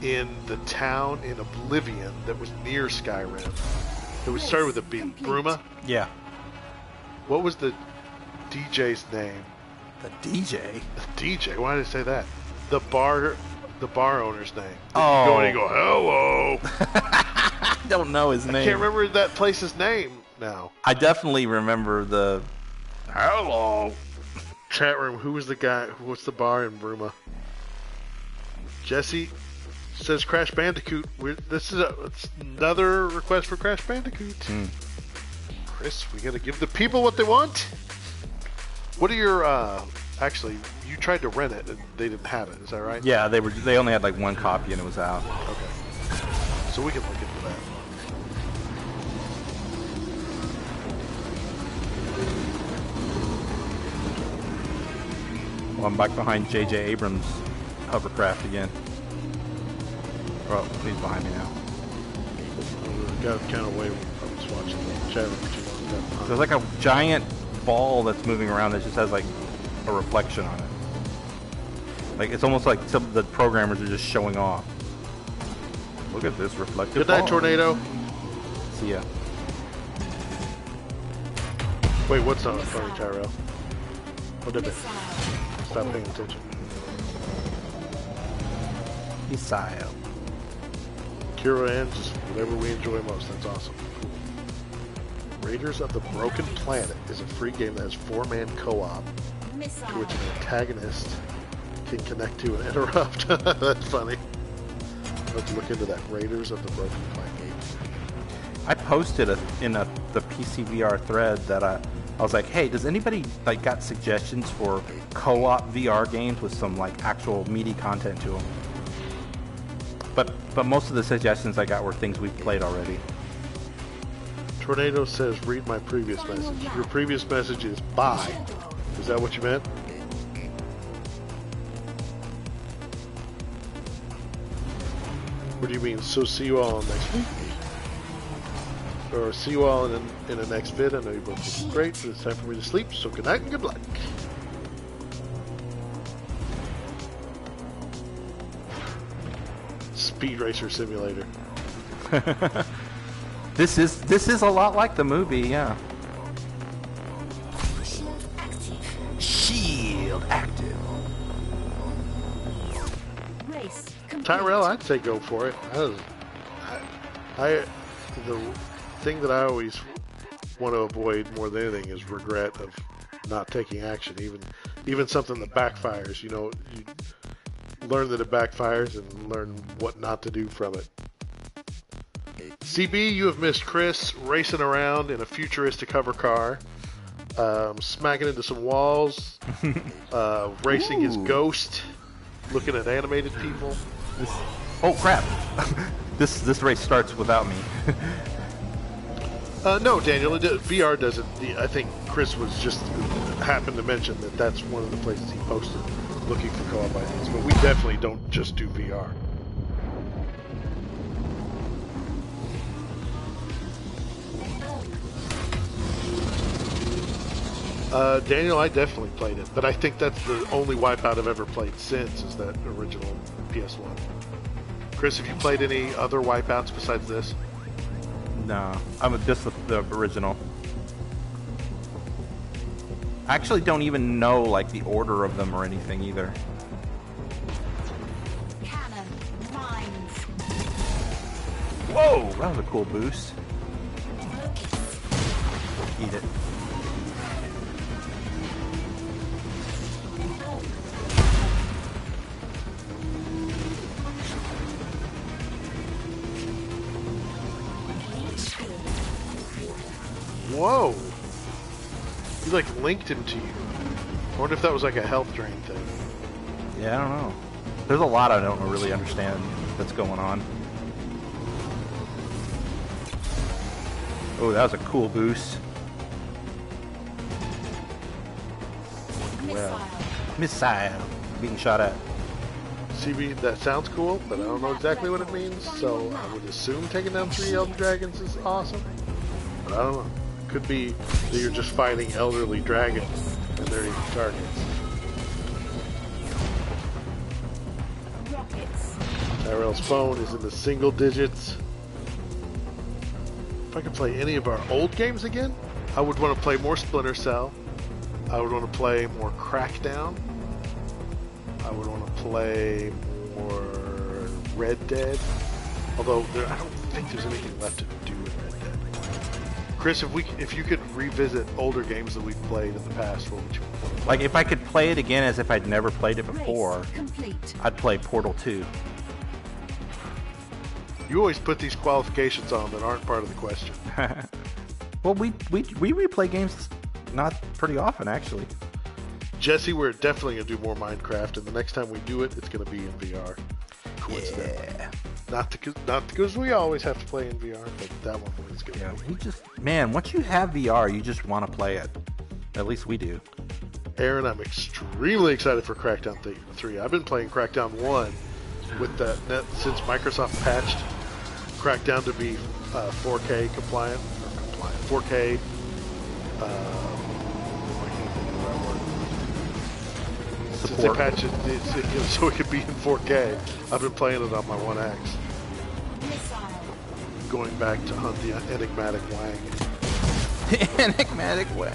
in the town in Oblivion that was near Skyrim? It was started with a B. Bruma? Yeah. What was the DJ's name? The DJ? The DJ? Why did I say that? The bar owner's name. Oh. You go and you go, hello. I don't know his name. I can't remember that place's name now. I definitely remember the hello. Chat room, who was the guy? What's the bar in Bruma? Jesse says Crash Bandicoot. This is it's another request for Crash Bandicoot. Chris, we gotta give the people what they want. What are your actually, you tried to rent it and they didn't have it, is that right? Yeah, they only had like one copy and it was out. Okay. So we can look into that. Well, I'm back behind J.J. Abrams' hovercraft again. Oh, he's behind me now. Got kind of way. I was watching the chat room too long. There's like a giant ball that's moving around that just has like a reflection on it. Like it's almost like some of the programmers are just showing off. Look at this reflective Good night, ball. Tornado. See ya. Wait, what's on? Sorry, Tyrell. What did it? Stop paying attention. Missile. Kira and just whatever we enjoy most. That's awesome. Cool. Raiders of the Broken Planet is a free game that has 4-man co-op, to which an antagonist can connect to and interrupt. That's funny. Let's look into that. Raiders of the Broken Planet game. I posted in the PCVR thread that a I was like, hey, does anybody like got suggestions for co-op VR games with some like actual meaty content to them? But most of the suggestions I got were things we've played already. Tornado says, read my previous message. Your previous message is bye. Is that what you meant? What do you mean? So see you all next week? Or see you all in the next vid. I know you both look great, but it's time for me to sleep, so good night and good luck. Speed Racer Simulator. This is a lot like the movie, yeah. Shield active. Race complete. Tyrell, I'd say go for it. The thing that I always want to avoid more than anything is regret of not taking action. Even something that backfires, you learn that it backfires and learn what not to do from it. CB, you have missed Chris racing around in a futuristic hover car, smacking into some walls, racing his ghost, looking at animated people. Oh crap! This race starts without me. No, Daniel, VR doesn't. I think Chris was just happened to mention that that's one of the places he posted looking for co-op ideas, but we definitely don't just do VR. Daniel, I definitely played it, but I think that's the only Wipeout I've ever played since is that original PS1. Chris, have you played any other Wipeouts besides this? No, I'm just the original. I actually don't even know like the order of them or anything either. Cannon, mines, Whoa, that was a cool boost. Eat it. Whoa! He like linked him to you. I wonder if that was like a health drain thing. Yeah, I don't know. There's a lot I don't really understand that's going on. Oh, that was a cool boost. missile. Missile. Being shot at. CB, that sounds cool, but I don't know exactly what it means, so I would assume taking down 3 Elder Dragons is awesome. But I don't know. Could be that you're just fighting elderly dragons and they're easy targets. Rockets. Tyrell's phone is in the single digits. If I could play any of our old games again, I would want to play more Splinter Cell. I would want to play more Crackdown. I would want to play more Red Dead. Although I don't think there's anything left to do with Red Dead. Chris, if you could revisit older games that we've played in the past, what would you want? Like if I could play it again as if I'd never played it before, Race complete. I'd play Portal 2. You always put these qualifications on that aren't part of the question. Well, we replay games not pretty often actually. Jesse, we're definitely going to do more Minecraft, and the next time we do it, it's going to be in VR. Coincidentally. Yeah. Not because we always have to play in VR, but that one was good. Yeah, man, once you have VR, you just want to play it. At least we do. Aaron, I'm extremely excited for Crackdown 3. I've been playing Crackdown 1 with that since Microsoft patched Crackdown to be 4K compliant. 4K. I can't think of the right word. Since they patched it so it could be in 4K, I've been playing it on my One X. Missile. Going back to hunt the enigmatic Wang. Enigmatic way.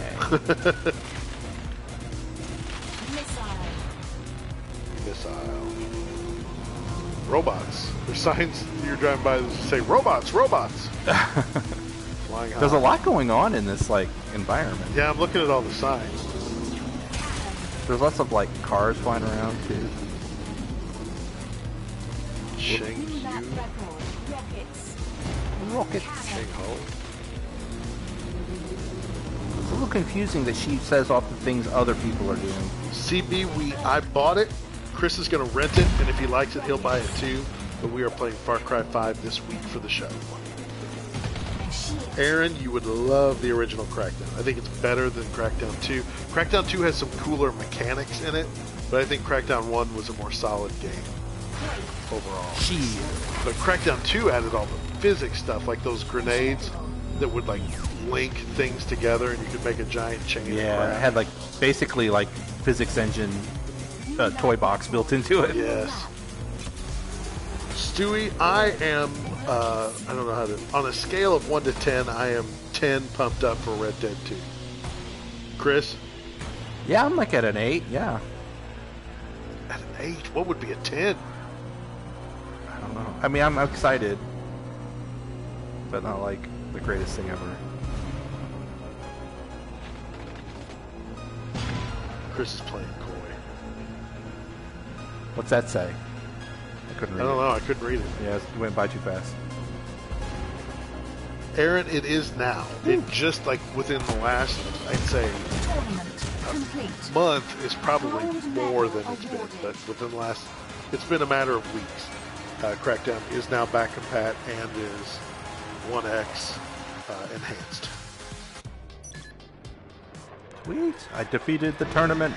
Missile. Robots. There's signs you're driving by that say robots, robots. Flying high. There's a lot going on in this like environment. Yeah, I'm looking at all the signs. There's lots of like cars flying around too. Shang New lap Yu. record. Rockets. Rockets. Shang Ho. little confusing that she says all the things other people are doing. CB, I bought it. Chris is going to rent it, and if he likes it, he'll buy it too. But we are playing Far Cry 5 this week for the show. Aaron, you would love the original Crackdown. I think it's better than Crackdown 2. Crackdown 2 has some cooler mechanics in it, but I think Crackdown 1 was a more solid game overall. But Crackdown 2 added all the physics stuff, like those grenades that would like link things together, and you could make a giant chain. Yeah, it had like basically like physics engine toy box built into it. Yes. Stewie, I am, I don't know how to, on a scale of 1 to 10, I am 10 pumped up for Red Dead 2. Chris? Yeah, I'm like at an 8, yeah. At an 8? What would be a 10? I don't know. I mean, I'm excited, but not like the greatest thing ever. Chris is playing coy. What's that say? I couldn't read it. I don't know, I couldn't read it. Yeah, it went by too fast. Aaron, it is now. It just like within the last, I'd say, month is probably more than it's been, but within the last, it's been a matter of weeks. Crackdown is now back compat and is 1X enhanced. Sweet. I defeated the tournament.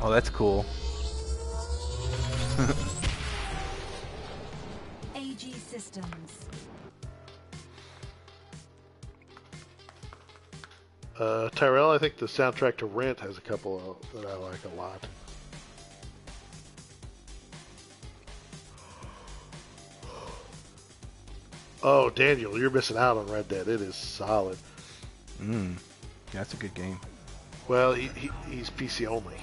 Oh, that's cool. AG Systems. Tyrell, I think the soundtrack to Rent has a couple that I like a lot. Oh, Daniel, you're missing out on Red Dead. It is solid. Yeah, that's a good game. Well, he's PC only.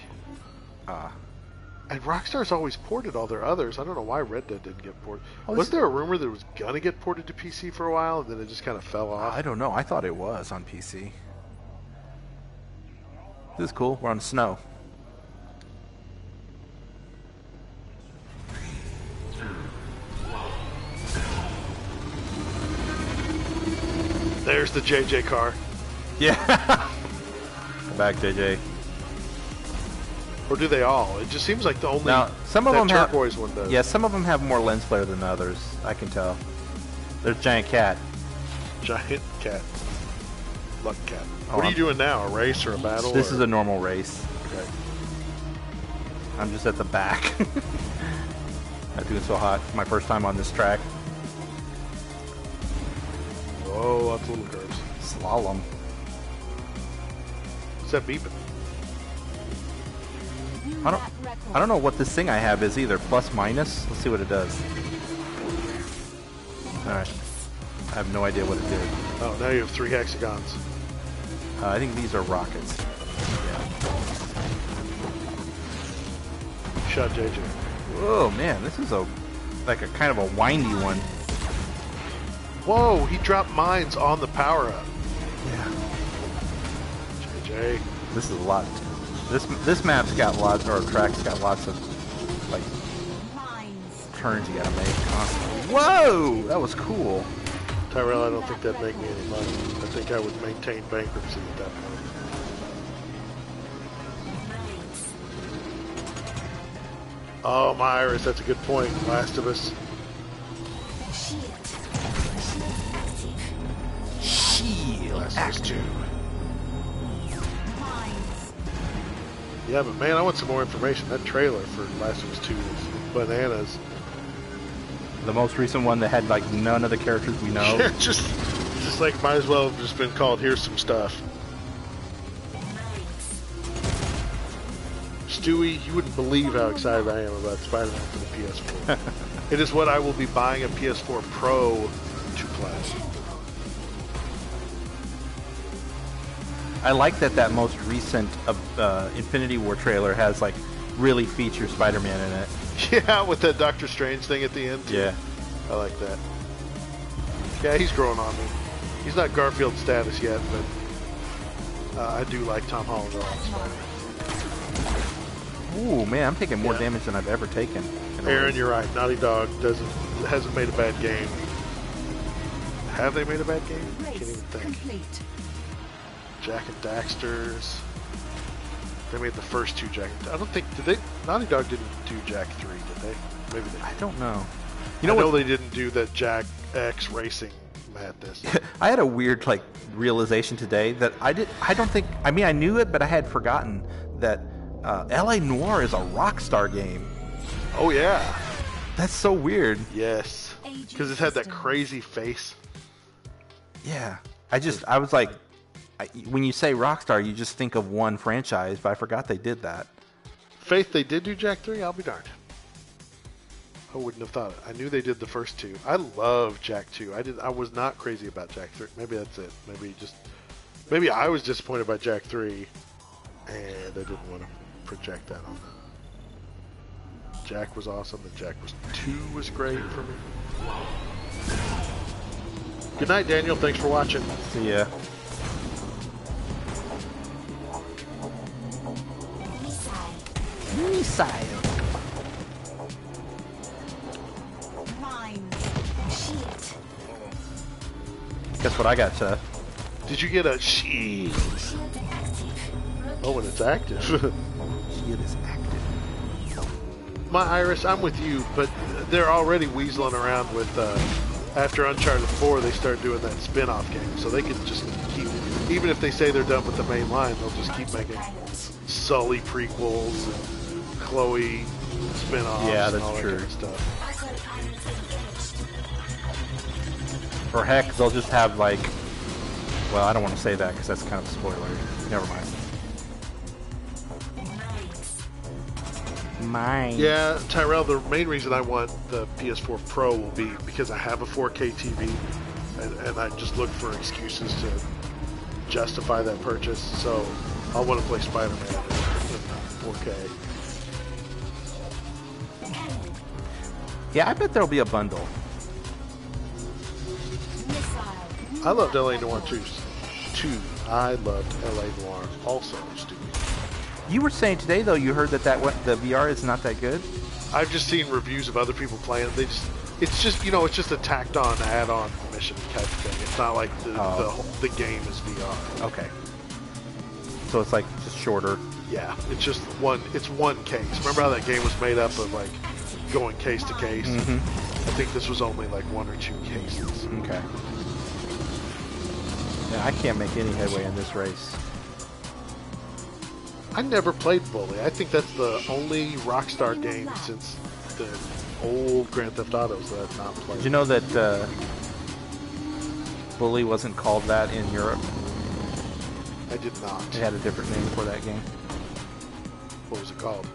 And Rockstar's always ported all their others. I don't know why Red Dead didn't get ported. Was there a rumor that it was going to get ported to PC for a while, and then it just kind of fell off? I don't know. I thought it was on PC. This is cool. We're on snow. There's the JJ car. Yeah. Come back, JJ. Or do they all? It just seems like the only Now, some of that them have turquoise one does. Yeah, some of them have more lens flare than others. I can tell. There's Giant Cat. Giant cat. Luck cat. Oh, What are you doing now? A race or a battle? This or? is a normal race. Okay. I'm just at the back. Not doing so hot. My first time on this track. Whoa, lots of little curves. Slalom. What's that beeping? I don't know what this thing I have is either. Plus, minus. Let's see what it does. Alright. I have no idea what it did. Oh, now you have 3 hexagons. I think these are rockets. Shot JJ. Whoa, man. This is like a kind of a windy one. Whoa, he dropped mines on the power-up. Yeah. JJ. This is a lot. This map's got lots, or track's got lots of like turns you gotta make constantly. Whoa, that was cool. Tyrell, I don't think that'd make me any money. I think I would maintain bankruptcy at that point. Oh, my Iris, that's a good point. Last of Us. Shield active. Yeah, but man, I want some more information. That trailer for Last of Us 2 is bananas. The most recent one that had like none of the characters we know. Yeah, just like might as well have just been called "Here's some stuff." Stewie, you wouldn't believe how excited I am about Spider-Man for the PS4. It is what I will be buying a PS4 Pro to play. I like that most recent Infinity War trailer has like really features Spider-Man in it. Yeah, with that Doctor Strange thing at the end. Too. Yeah. I like that. Yeah, he's growing on me. He's not Garfield status yet, but I do like Tom Holland on Spider-Man. Ooh, man, I'm taking more damage than I've ever taken. Aaron, you're right. Naughty Dog hasn't made a bad game. Have they made a bad game? I can't Race even think. complete. Jack and Daxter's. They made the first 2 Jack. I don't think did they. Naughty Dog didn't do Jack 3, did they? Maybe they. I don't know. You know, they didn't do that Jack X Racing madness. I had a weird realization today that I don't think. I mean, I knew it, but I had forgotten that L.A. Noire is a Rockstar game. Oh yeah. That's so weird. Yes. Because it had that crazy face. Yeah. I was like, when you say Rockstar, you just think of one franchise, but I forgot they did that. Faith, they did do Jack 3? I'll be darned. I wouldn't have thought it. I knew they did the first 2. I love Jack 2. I was not crazy about Jack 3. Maybe that's it. Maybe I was disappointed by Jack 3, and I didn't want to project that on them. Jack was awesome. The Jack 2 was great for me. Good night, Daniel. Thanks for watching. See ya. Missile. Shit. Guess what I got, Seth? Did you get a shield? Oh, and it's active. Shield is active. My Iris, I'm with you, but they're already weaseling around with, after Uncharted 4, they start doing that spin-off game, so they can just keep, even if they say they're done with the main line, they'll just keep making Sully prequels and Chloe spin-offs and all that kind of stuff. Or heck, they'll just have well, I don't want to say that because that's kind of a spoiler. Never mind. Mine. Yeah, Tyrell, the main reason I want the PS4 Pro will be because I have a 4K TV, and I just look for excuses to justify that purchase. So I'll want to play Spider-Man in 4K. Yeah, I bet there'll be a bundle. I loved LA Noire 2. I loved LA Noire also, stupid. You were saying today, though, you heard that the VR is not that good? I've just seen reviews of other people playing it. It's just a tacked on add-on mission type of thing. It's not like the game is VR. Okay. So it's just shorter. Yeah, it's one case. Remember how that game was made up of going case to case? Mm-hmm. I think this was only 1 or 2 cases. Okay. Yeah, I can't make any headway in this race. I never played Bully. I think that's the only Rockstar game since the old Grand Theft Autos that I've not played. Did you know that Bully wasn't called that in Europe? I did not. It had a different name for that game. What was it called?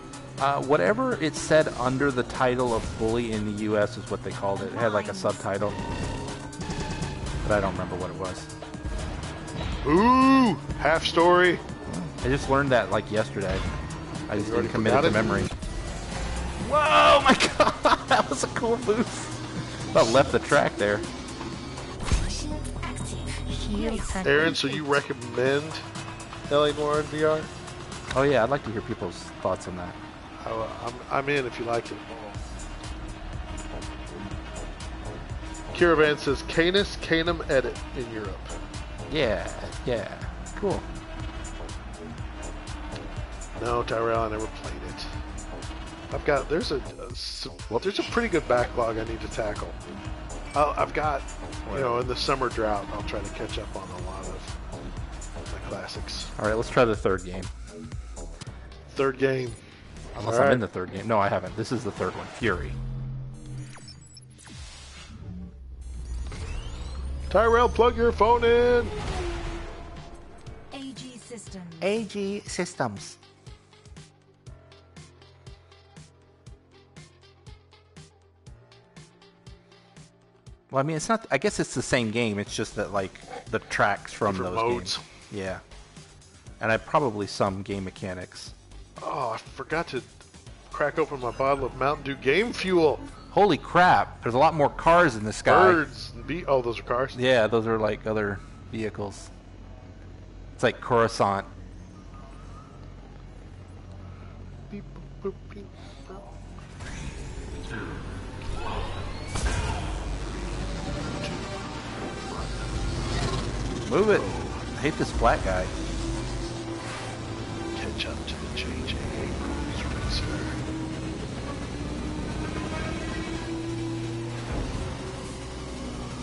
Whatever it said under the title of Bully in the U.S. is what they called it. It had a subtitle, but I don't remember what it was. Ooh, half story. I just learned that yesterday. I just didn't commit it to memory. Whoa, my God, that was a cool boost. About left the track there. Aaron, so you recommend LA Noire in VR? Oh yeah, I'd like to hear people's thoughts on that. I'm in if you like it. Kiravan says Canis Canum Edit in Europe. Yeah, cool. No, Tyrell, I never played it. I've got there's a pretty good backlog I need to tackle. I've got in the summer drought I'll try to catch up on a lot of the classics. All right, let's try the third game. Third game. Unless I'm in the third game. No, I haven't. This is the third one. Fury. Tyrell, plug your phone in. AG Systems. AG Systems. Well, I mean, it's not. I guess it's the same game. It's just that the tracks from Different those modes. games. Yeah. And probably some game mechanics. Oh, I forgot to crack open my bottle of Mountain Dew Game Fuel. Holy crap! There's a lot more cars in the sky. Birds and oh, those are cars? Yeah, those are other vehicles. It's like Coruscant. Beep, boop, beep, boop. Move it. I hate this flat guy. Catch up to the J.J. Abrams racer.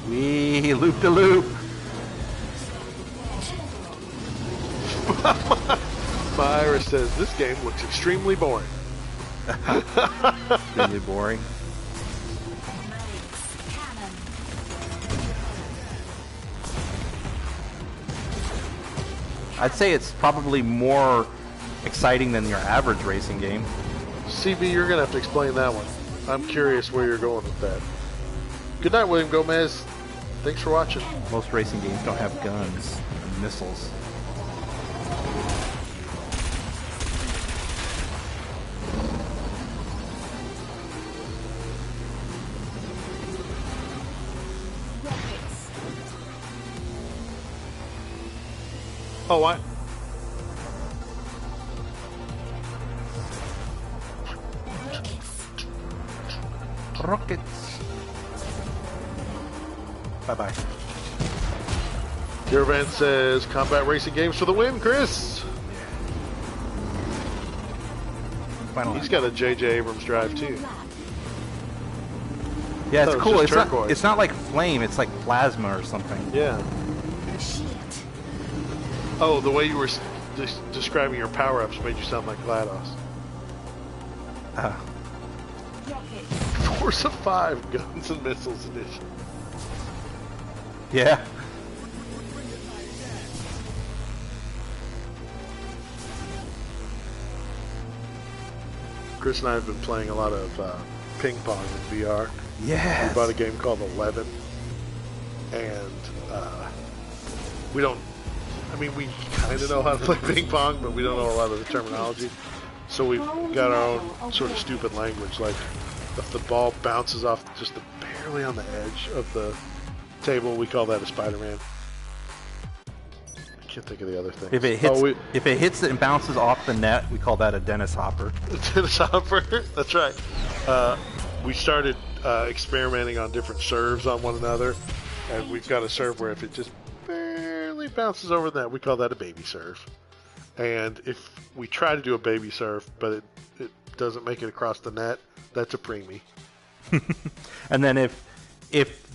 Wee, loop de loop. Myra says this game looks extremely boring. Really boring. I'd say it's probably more exciting than your average racing game. CB, you're going to have to explain that one. I'm curious where you're going with that. Good night, William Gomez. Thanks for watching. Most racing games don't have guns and missiles. Oh, what? Rockets. Bye-bye. Caravan says, combat racing games for the win, Chris. Finally. He's got a J.J. Abrams drive, too. Yeah, it's Oh, cool. it's just turquoise. It's not like flame. It's like plasma or something. Yeah. Oh, the way you were describing your power-ups made you sound like GLaDOS. Forza 5 Guns and Missiles Edition. Yeah. Chris and I have been playing a lot of ping pong in VR. Yes. We bought a game called 11, and we don't. I mean, we kind of know how to play ping pong, but we don't know a lot of the terminology. So we've got our own sort of stupid language. Like, if the ball bounces off just barely on the edge of the table, we call that a Spider-Man. I can't think of the other thing. If it hits, if it hits it and bounces off the net, we call that a Dennis Hopper. Dennis Hopper. That's right. We started experimenting on different serves on one another, and we've got a serve where if it just barely bounces over the net, we call that a baby serve. And if we try to do a baby serve, but it doesn't make it across the net, that's a preemie. And then if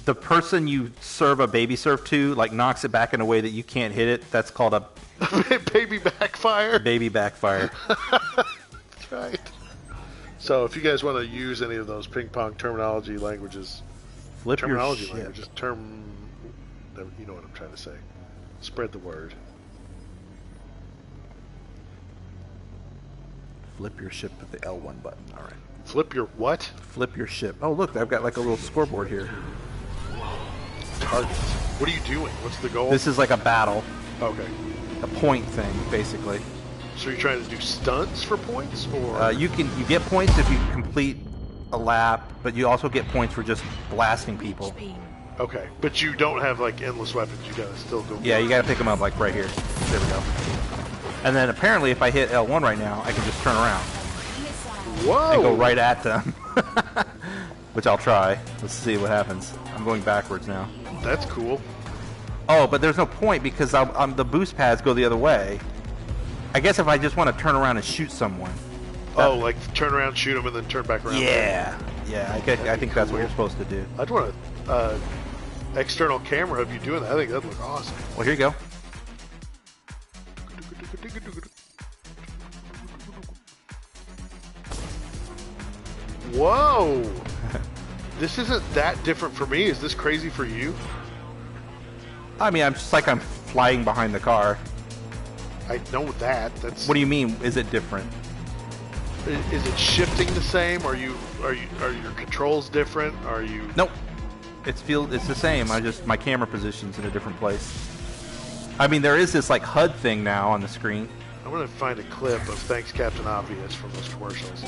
the person you serve a baby serve to like knocks it back in a way that you can't hit it, that's called a baby backfire. Baby backfire. That's right. So if you guys want to use any of those ping pong terminology languages, you know what I'm trying to say. Spread the word. Flip your ship with the L1 button. All right. Flip your what? Flip your ship. Oh, look, I've got like a little scoreboard here. Targets. What are you doing? What's the goal? This is like a battle. Okay. A point thing, basically. So you're trying to do stunts for points, or you get points if you complete a lap, but you also get points for just blasting people. okay, but you don't have like endless weapons. You gotta still go. Yeah, you gotta pick them up like right here. There we go. And then apparently, if I hit L1 right now, I can just turn around. Whoa! And go right at them. Which I'll try. Let's see what happens. I'm going backwards now. That's cool. Oh, but there's no point because the boost pads go the other way. I guess if I just want to turn around and shoot someone. Like turn around, shoot them, and then turn back around. Yeah. Yeah, I think that's what you're supposed to do. I'd want an external camera of you doing that. I think that'd look awesome. Well, here you go. Whoa! This isn't that different for me. Is this crazy for you? I mean, I'm just like I'm flying behind the car. I know that. That's. What do you mean? Is it different? Is it shifting the same? Are your controls different? Are you? Nope. It's the same. My camera position's in a different place. I mean, there is this like HUD thing now on the screen. I'm gonna find a clip of Thanks Captain Obvious from those commercials.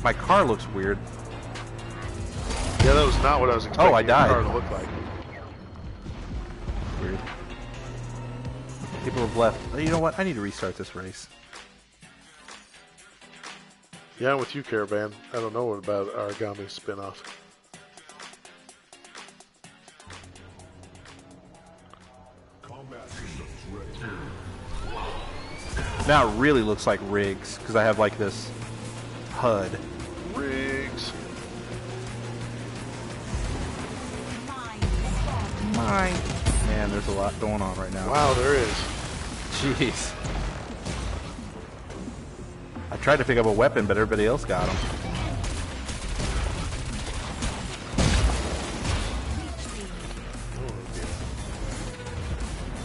My car looks weird. Yeah, that was not what I was expecting. I died. Your car to look like. Weird. People have left. You know what? I need to restart this race. Yeah, I'm with you, Caravan. I don't know what about Origami spinoff. Now it really looks like rigs because I have like this HUD. Rigs. Mine. Man, there's a lot going on right now. Wow, there is. Jeez. I tried to pick up a weapon, but everybody else got them.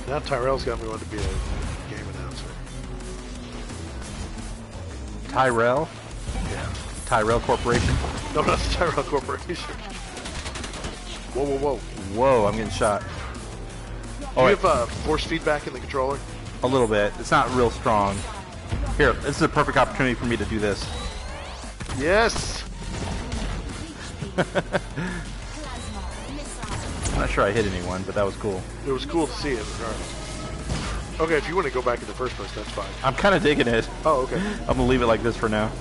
Now Tyrell's got me wanting to be a game announcer. Tyrell? Yeah. Tyrell Corporation? No, not the Tyrell Corporation. Whoa, whoa, whoa. Whoa, I'm getting shot. Do you have force feedback in the controller? A little bit. It's not real strong. Here, this is a perfect opportunity for me to do this. Yes! I'm not sure I hit anyone, but that was cool. It was cool to see it regardless. Okay, if you want to go back into first person, that's fine. I'm kind of digging it. Oh, okay. I'm going to leave it like this for now.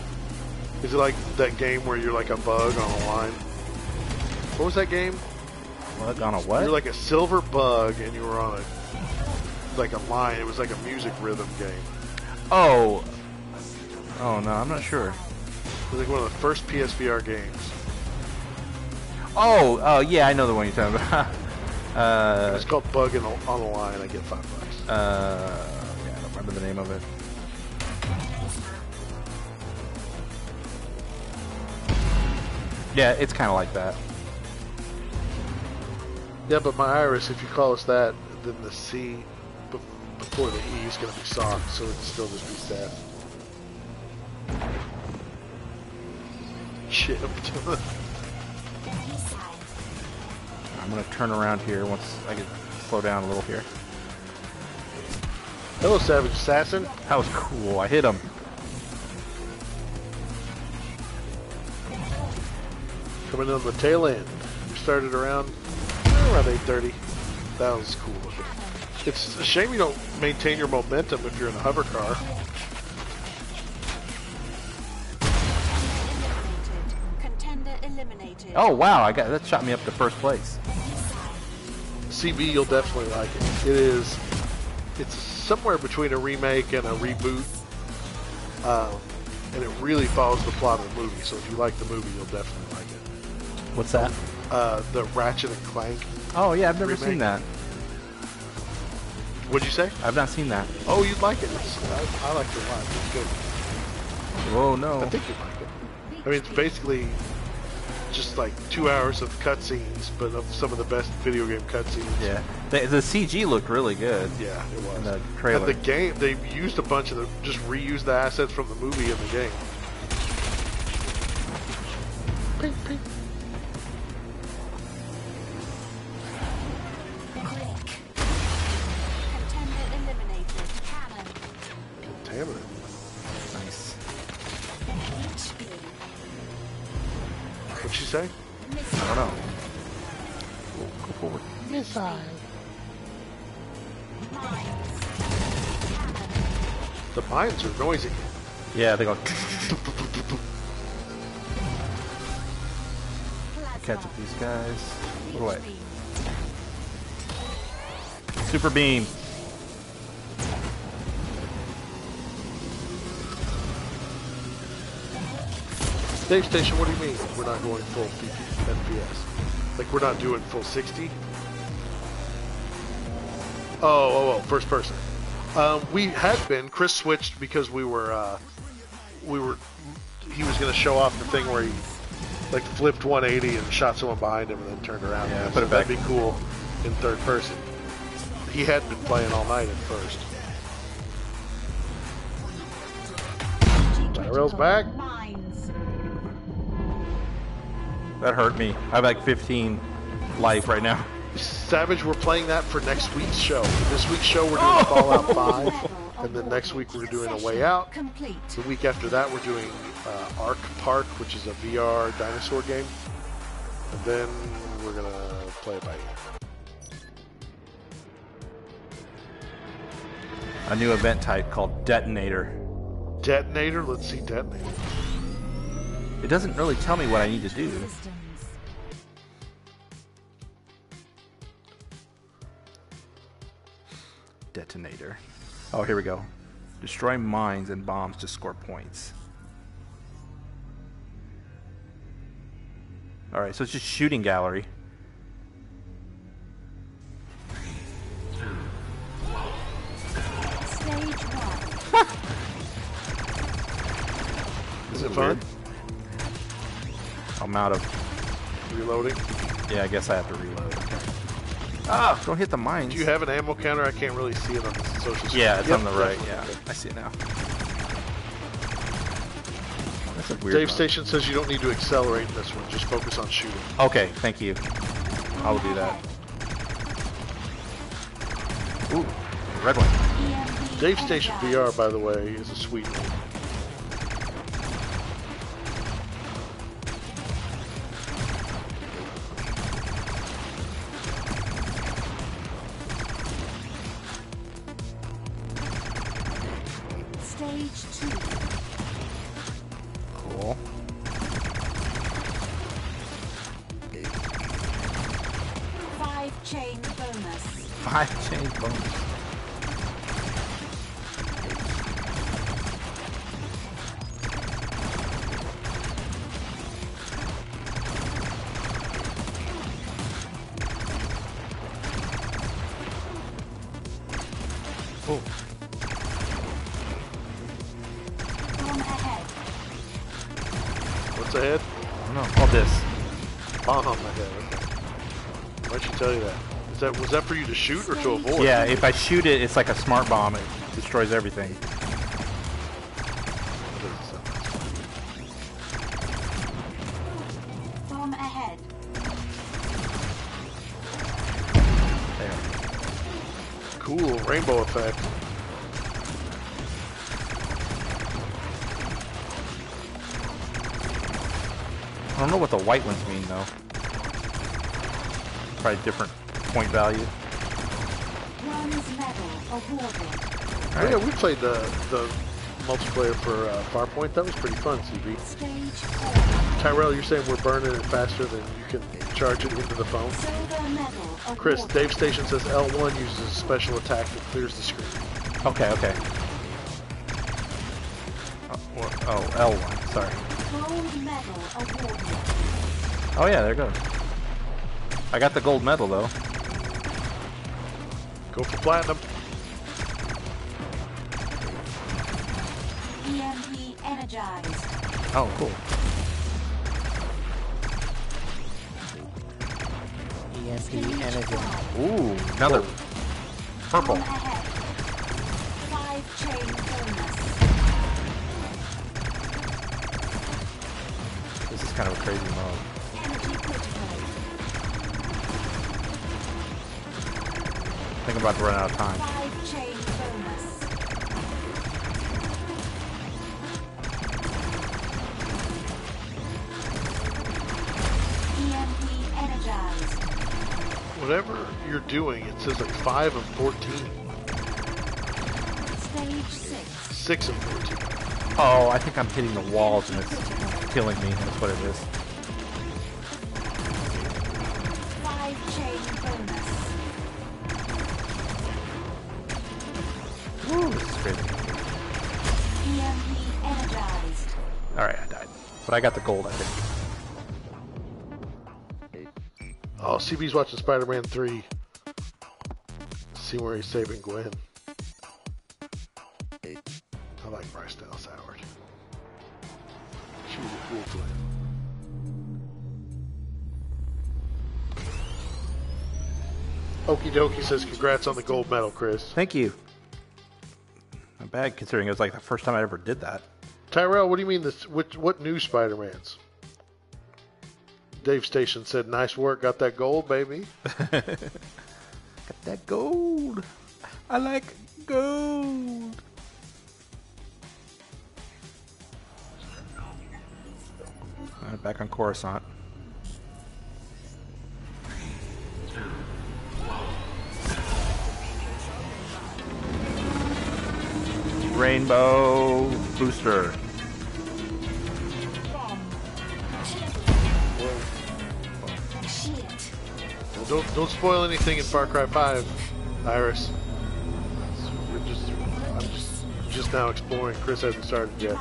Is it like that game where you're like a bug on a line? What was that game? Bug on a what? You're like a silver bug and you were on like a line. It was like a music rhythm game. Oh. Oh, no, I'm not sure. It was like one of the first PSVR games. Oh, yeah, I know the one you're talking about. It's called Bug on a Line. I get $5. Yeah, I don't remember the name of it. Yeah, it's kind of like that. Yeah, but my iris, if you call us that, then the C before the E is going to be soft, so it can still just be Seth. Chipped. I'm going to turn around here once I get slow down a little here. Hello, Savage Assassin. That was cool. I hit him. Coming in on the tail end. We started around 8:30. That was cool looking. It's a shame you don't maintain your momentum if you're in a hover car. Contender eliminated. Oh, wow. That shot me up to first place. CB, you'll definitely like it. It's somewhere between a remake and a reboot. And it really follows the plot of the movie. So if you like the movie, you'll definitely like it. What's that? The Ratchet and Clank. Oh, yeah, I've never remake. seen that. What'd you say? I've not seen that. Oh, you'd like it. I like it a lot. It's good. Oh, no. I think you'd like it. I mean, it's basically just like 2 hours of cutscenes, but of some of the best video game cutscenes. Yeah. The CG looked really good. Yeah, it was. In the trailer. And the game, they used a bunch of just reused the assets from the movie in the game. Ping, ping. Contender eliminated. Cannon. Contaminant. Nice. What'd she say? I don't know. Go forward. Missile. Mines. The mines are noisy. Yeah, they go. Catch up these guys. What do I? Super beam. Dave Station, what do you mean we're not going full FPS? Like we're not doing full 60? Oh, first person. We had been. Chris switched because he was going to show off the thing where he like flipped 180 and shot someone behind him and then turned around. Yeah, So put it back. that'd be cool in third person. He had been playing all night at first. Tyrell's back. Mines. That hurt me. I have like 15 life right now. Savage, we're playing that for next week's show. This week's show we're doing Fallout 5, and then next week we're doing A Way Out. Complete. The week after that we're doing Ark Park, which is a VR dinosaur game. And then we're going to play it by ear. A new event type called Detonator. Detonator? Let's see Detonator. It doesn't really tell me what I need to do. Systems. Detonator. Oh, here we go. Destroy mines and bombs to score points. Alright, so it's just shooting gallery. Stage 1. Is it fun? I'm out of... Reloading? Yeah, I guess I have to reload. Ah! Don't hit the mines. Do you have an ammo counter? I can't really see it on the social screen. Yeah, it's Yep, on the right. definitely. Yeah, Okay. I see it now. That's a weird Dave mode. Station says you don't need to accelerate in this one. Just focus on shooting. Okay, thank you. I will do that. Ooh, red one. EMP Dave Station energized. VR, by the way, is a sweet one. Stage 2. Cool. 5 chain bonus. 5 chain bonus. Oh, Bomb ahead. What's ahead? I don't know. Oh, this. Bomb ahead. Okay. Why'd she tell you that? Was that for you to shoot or to avoid? Yeah, if I shoot it, it's like a smart bomb. It destroys everything. Bomb ahead. There. Cool rainbow effect. I don't know what the white ones mean, though. Probably different point value. Bronze medal awarded. Oh, yeah, we played the multiplayer for Farpoint. That was pretty fun, CB. Stage 4. Tyrell, you're saying we're burning it faster than you can charge it into the phone? Silver medal awarded. Chris, Dave Station says L1 uses a special attack that clears the screen. Okay, okay. Oh, L1, sorry. Gold medal awarded. Oh yeah, there it goes. I got the gold medal, though. Go for platinum. EMP energized. Oh, cool. Stage 5. Ooh, another purple. Bomb ahead. 5 chain bonus. This is kind of a crazy mode. Energy critical. I think I'm about to run out of time. 5 chain bonus. EMP energized. Whatever you're doing, it says like 5 of 14. Stage 6. 6 of 14. Oh, I think I'm hitting the walls and it's killing me. That's what it is. 5 chain bonus. Woo, this is crazy. EMP energized. Alright, I died. But I got the gold, I think. Oh, CB's watching Spider-Man 3. See where he's saving Gwen. I like Bryce Dallas Howard. She was a cool Gwen. Okie dokie says congrats on the gold medal, Chris. Thank you. Not bad considering it was like the first time I ever did that. Tyrell, what do you mean this? What new Spider-Mans? Dave Station said, nice work, got that gold, baby. Got that gold. I like gold. Alright, back on Coruscant. Rainbow booster. Shit. Well, don't spoil anything in Far Cry 5, Iris. I'm just just now exploring. Chris hasn't started yet.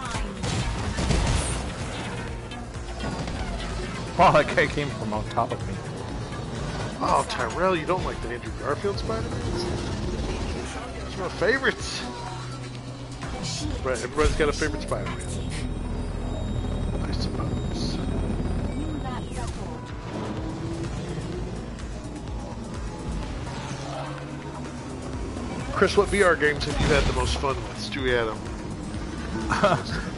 Wow, that guy came from on top of me. Oh, Tyrell, you don't like the Andrew Garfield Spider-Man? It's my favorites. Right, everybody's got a favorite Spider-Man. I suppose. Chris, what VR games have you had the most fun with? Stewie Adam.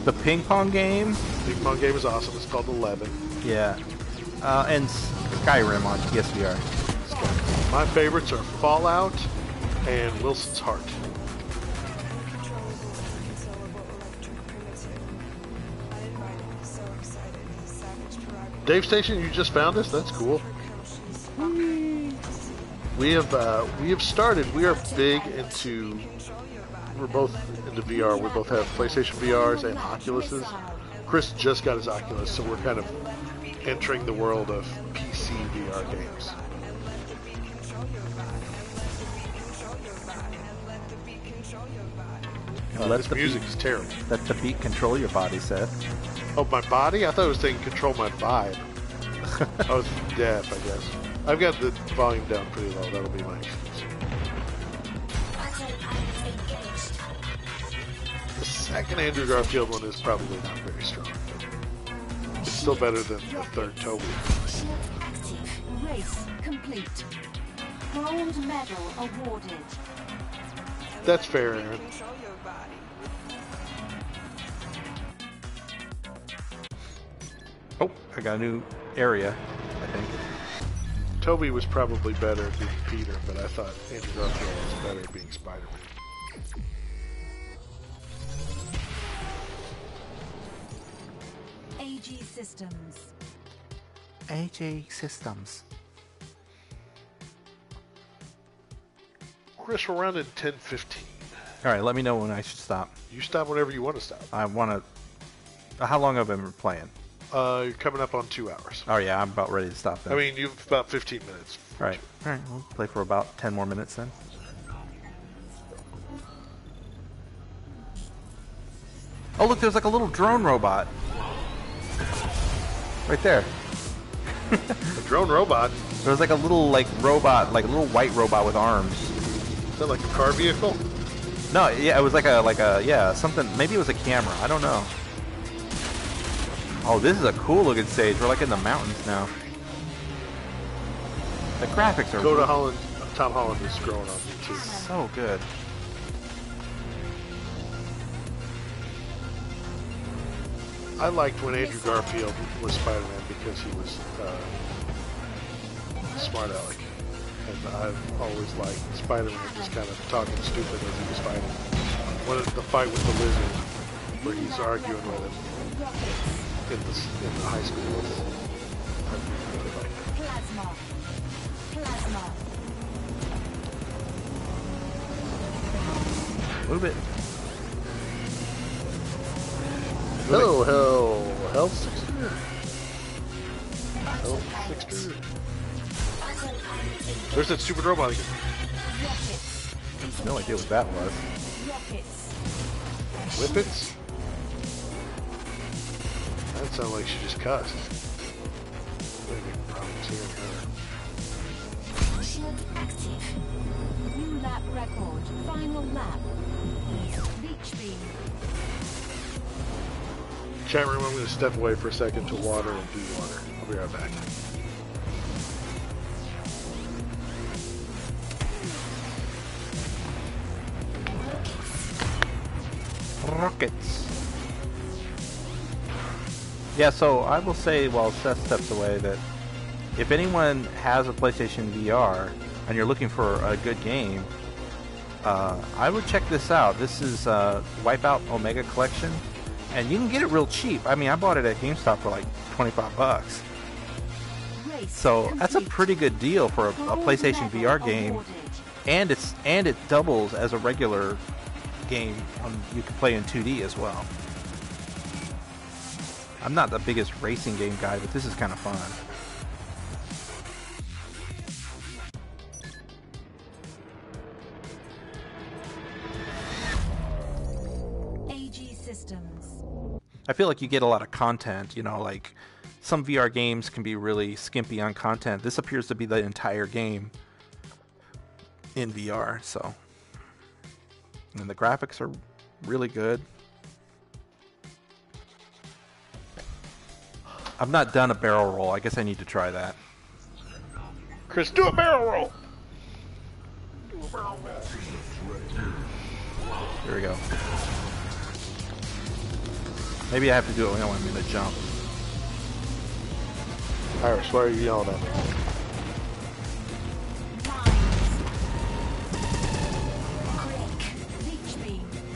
The ping pong game. Ping pong game is awesome. It's called 11. Yeah. And Skyrim on PSVR. My favorites are Fallout and Wilson's Heart. Dave Station, you just found us? That's cool. We have started. We are big into. We're both into VR. We both have PlayStation VRs and Oculuses. Chris just got his Oculus, so we're kind of entering the world of PC VR games. This music is terrible. Let the beat control your body, Seth. Oh, my body? I thought it was saying control my vibe. I was deaf, I guess. I've got the volume down pretty low. That'll be my excuse. The second Andrew Garfield one is probably not very strong, but it's still better than the third Toby. Race complete. Gold medal awarded. That's fair, Aaron. Oh, I got a new area, I think. Toby was probably better at being Peter, but I thought Andrew Garfield was better at being Spider-Man. AG Systems. AJ Systems. Chris, we're running 10:15. All right, let me know when I should stop. You stop whenever you want to stop. I want to. How long have I been playing? You're coming up on 2 hours. Oh yeah, I'm about ready to stop then. I mean, you've about 15 minutes. All right, we'll play for about 10 more minutes then. Oh look, there's like a little drone robot. Right there. A drone robot? There's like a little robot, like a little white robot with arms. Is that like a car vehicle? No, yeah, it was like a something. Maybe it was a camera. I don't know. Oh, this is a cool looking stage. We're like in the mountains now. The graphics are Go to Holland. Tom Holland is growing on me too. so good. I liked when Andrew Garfield was Spider-Man because he was smart aleck. And I've always liked Spider-Man just kind of talking stupid as he was fighting. When the fight with the lizard, where he's arguing with him in the high school. I really liked it. Plasma. Plasma. Move it. Health Sixter. Health Sixter. There's that stupid robot again. Rockets. No idea what that was. Rockets. Whippets? That sounded like she just cussed. Maybe problems here and there. New lap record. Final lap. Leech beam. Chat room, I'm going to step away for a second to water and do water. I'll be right back. Rockets. Yeah, so I will say while Seth steps away that if anyone has a PlayStation VR and you're looking for a good game, I would check this out. This is Wipeout Omega Collection, and you can get it real cheap. I mean, I bought it at GameStop for like $25. So that's a pretty good deal for a PlayStation VR game, and it doubles as a regular game. You can play in 2D as well. I'm not the biggest racing game guy, but this is kind of fun. I feel like you get a lot of content. You know, like some VR games can be really skimpy on content. This appears to be the entire game in VR. So, and the graphics are really good. I've not done a barrel roll. I guess I need to try that. Chris, do a barrel roll. Here we go. Maybe I have to do it when I'm going to jump. Iris, why are you yelling at me?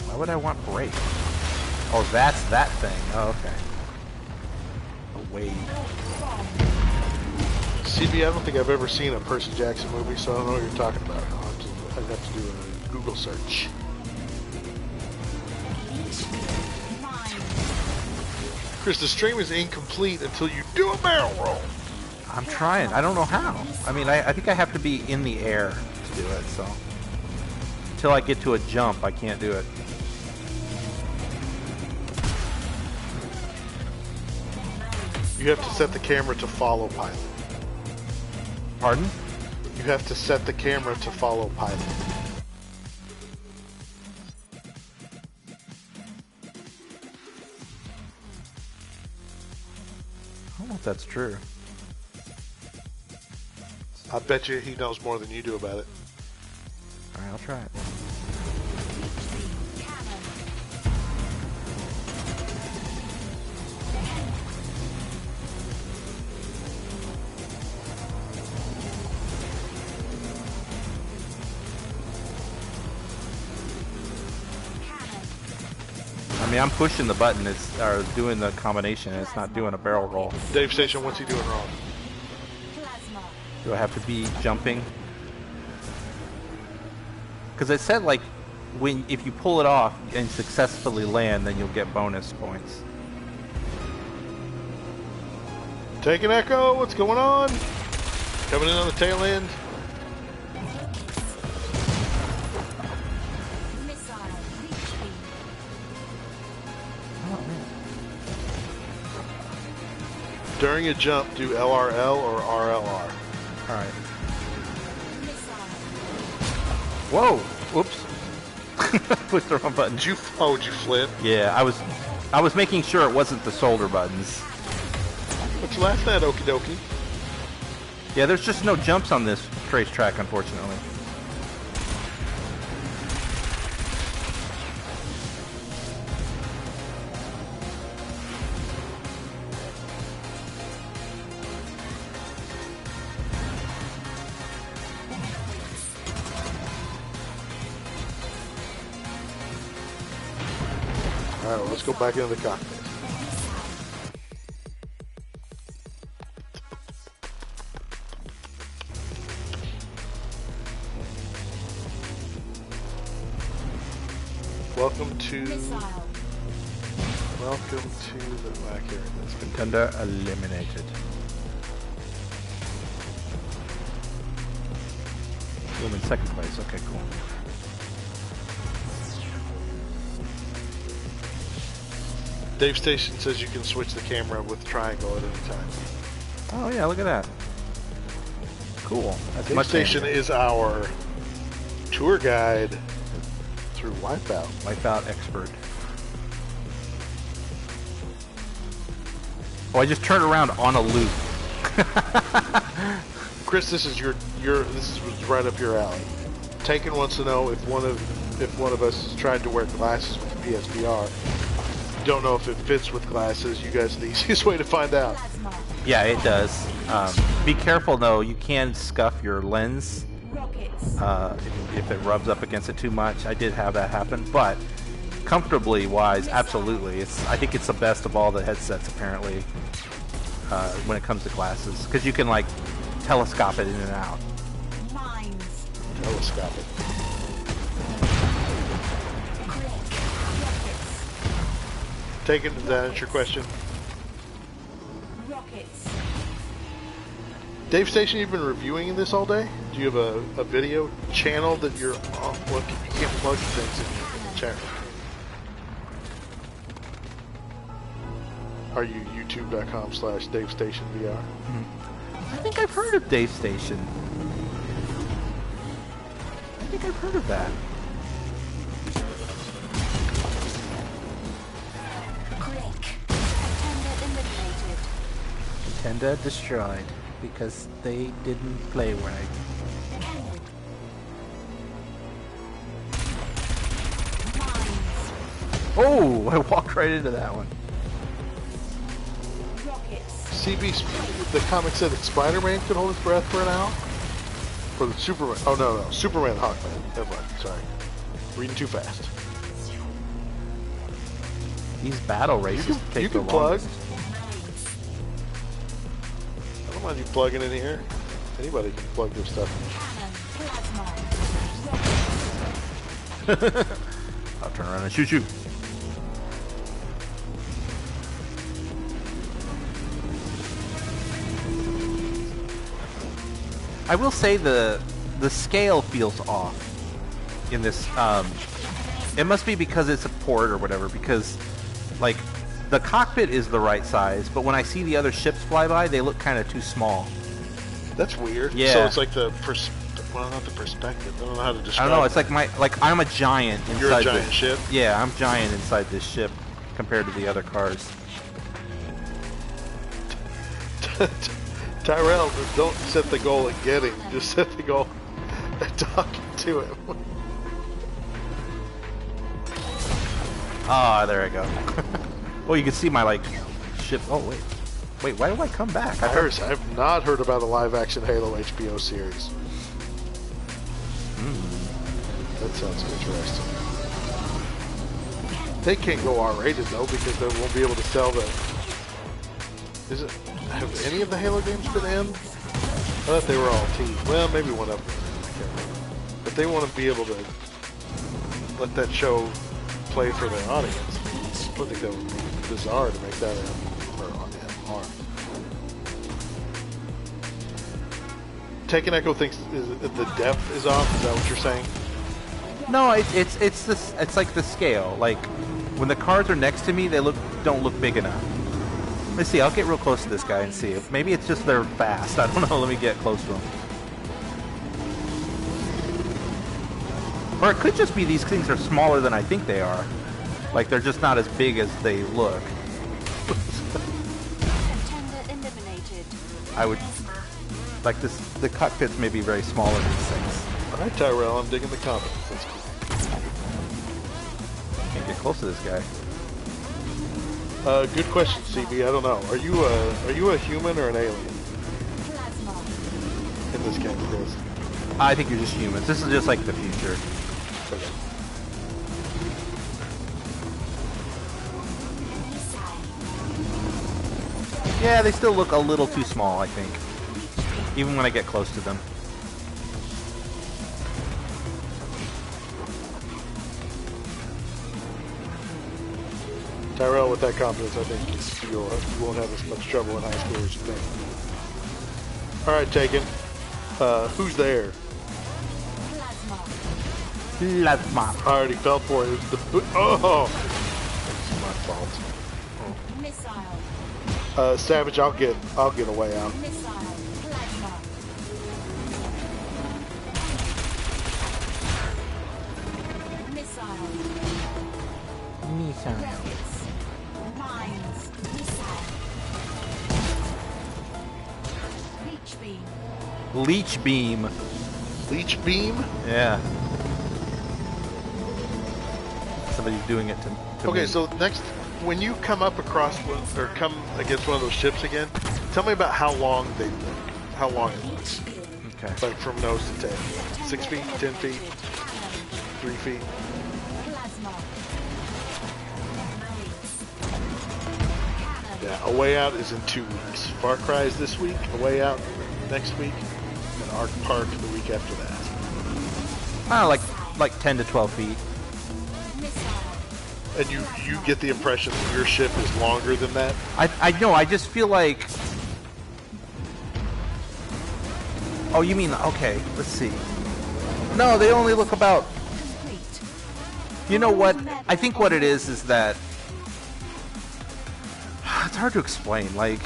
Why would I want break? Oh, that's that thing. Oh, okay. A wave. CB, I don't think I've ever seen a Percy Jackson movie, so I don't know what you're talking about. I'd have to do a Google search. Chris, the stream is incomplete until you do a barrel roll. I'm trying. I don't know how. I mean, I think I have to be in the air to do it, so. Until I get to a jump, I can't do it. You have to set the camera to follow pilot. Pardon? You have to set the camera to follow pilot. I don't know if that's true. I bet you he knows more than you do about it. Alright, I'll try it. I mean, I'm pushing the button, or doing the combination, and it's not doing a barrel roll. Dave Station, what's he doing wrong? Do I have to be jumping? Because it said, like, if you pull it off and successfully land, then you'll get bonus points. Take an echo, what's going on? Coming in on the tail end. During a jump, do LRL or RLR. Alright. Whoa! Whoops. Pushed the wrong button. Did you flip? Yeah, I was making sure it wasn't the shoulder buttons. What you laughing at, okie dokie? Yeah, there's just no jumps on this racetrack, unfortunately. Alright, well, let's go back into the cockpit. Welcome to the back here. Contender eliminated. I'm in second place. Okay, cool. Dave Station says you can switch the camera with triangle at any time. Oh yeah, look at that. Cool. That's Dave much Station handier. is our tour guide through Wipeout. Wipeout expert. Oh, I just turned around on a loop. Chris, this is this is right up your alley. Taken wants to know if one of us is trying to wear glasses with the PSVR. Don't know if it fits with glasses. You guys are the easiest way to find out. Yeah, it does. Be careful though. You can scuff your lens if it rubs up against it too much. I did have that happen, but comfortably wise, absolutely. I think it's the best of all the headsets apparently when it comes to glasses, because you can like telescope it in and out. Telescope it. Taken, did that answer your question? Rockets. Dave Station, you've been reviewing this all day? Do you have a video channel that you're on? Well, you can't plug things in the chat. Are you youtube.com/DaveStationVR? I think I've heard of Dave Station. I think I've heard of that. Quick. Contender eliminated. Contender destroyed because they didn't play right. Cannon. Mines. Oh, I walked right into that one. Rockets. CB, the comic said that Spider-Man could hold his breath for an hour? For the Superman. Oh, no. Superman and Hawkman. Never mind. Sorry. Reading too fast. These battle races take You the can plug. longest. I don't mind you plugging in here. Anybody can plug their stuff. Cannon. Plasma. I'll turn around and shoot you. I will say the scale feels off in this. It must be because it's a port or whatever. Because like the cockpit is the right size, but when I see the other ships fly by, they look kind of too small. That's weird. Yeah. So it's like well, not the perspective. I don't know how to I describe don't know. it. It's like I'm a giant inside. You're a giant ship? Yeah, I'm giant inside this ship compared to the other cars. Tyrell, don't set the goal at getting. Just set the goal at talking to him. Ah, there I go. Well, you can see my like ship. Oh wait, why do I come back? I've not heard about a live-action Halo HBO series. That sounds interesting. They can't go R-rated though because they won't be able to sell the. Have any of the Halo games been M? I thought they were all T. Well, maybe one of them. I can't remember. But they want to be able to let that show play for their audience. I think that would be bizarre to make that M or R. Taken Echo thinks the depth is off. Is that what you're saying? No, it's like the scale. Like when the cars are next to me, they don't look big enough. Let's see. I'll get real close to this guy and see. Maybe it's just they're fast. I don't know. Let me get close to him. Or it could just be these things are smaller than I think they are. Like they're just not as big as they look. Contender eliminated. I would like this. The cockpits may be very small in these things. All right, Tyrell, I'm digging the comments. That's cool. Can't get close to this guy. Good question, CB. I don't know. Are you a human or an alien Plasma. in this game, Chris? I think you're just humans. This is just like the future. Okay. Yeah, they still look a little too small, I think. Even when I get close to them. Tyrell, with that confidence, I think you won't have as much trouble in high school as you think. All right, Taken. Who's there? Plasma. Plasma. I already fell for it. It was the oh, it's my fault. Missile. Savage, I'll get a way out. Missile. Plasma. Missile. Rockets. Mines. Missile. Leech beam. Leech beam. Leech beam. Yeah. Somebody's doing it to Okay, me. so next, when you come up across or come against one of those ships again, tell me about how long they look. How long it looks. Okay. Like from nose to tail. 6 feet, 10 feet, 3 feet. Plasma. Yeah, A Way Out is in 2 weeks. Far Cry is this week, A Way Out next week, and Ark Park the week after that. Like 10 to 12 feet. And you get the impression that your ship is longer than that? I know, I just feel like... Oh, you mean, okay, let's see. No, they only look about... Complete. You know what? I think what it is that... it's hard to explain. Like,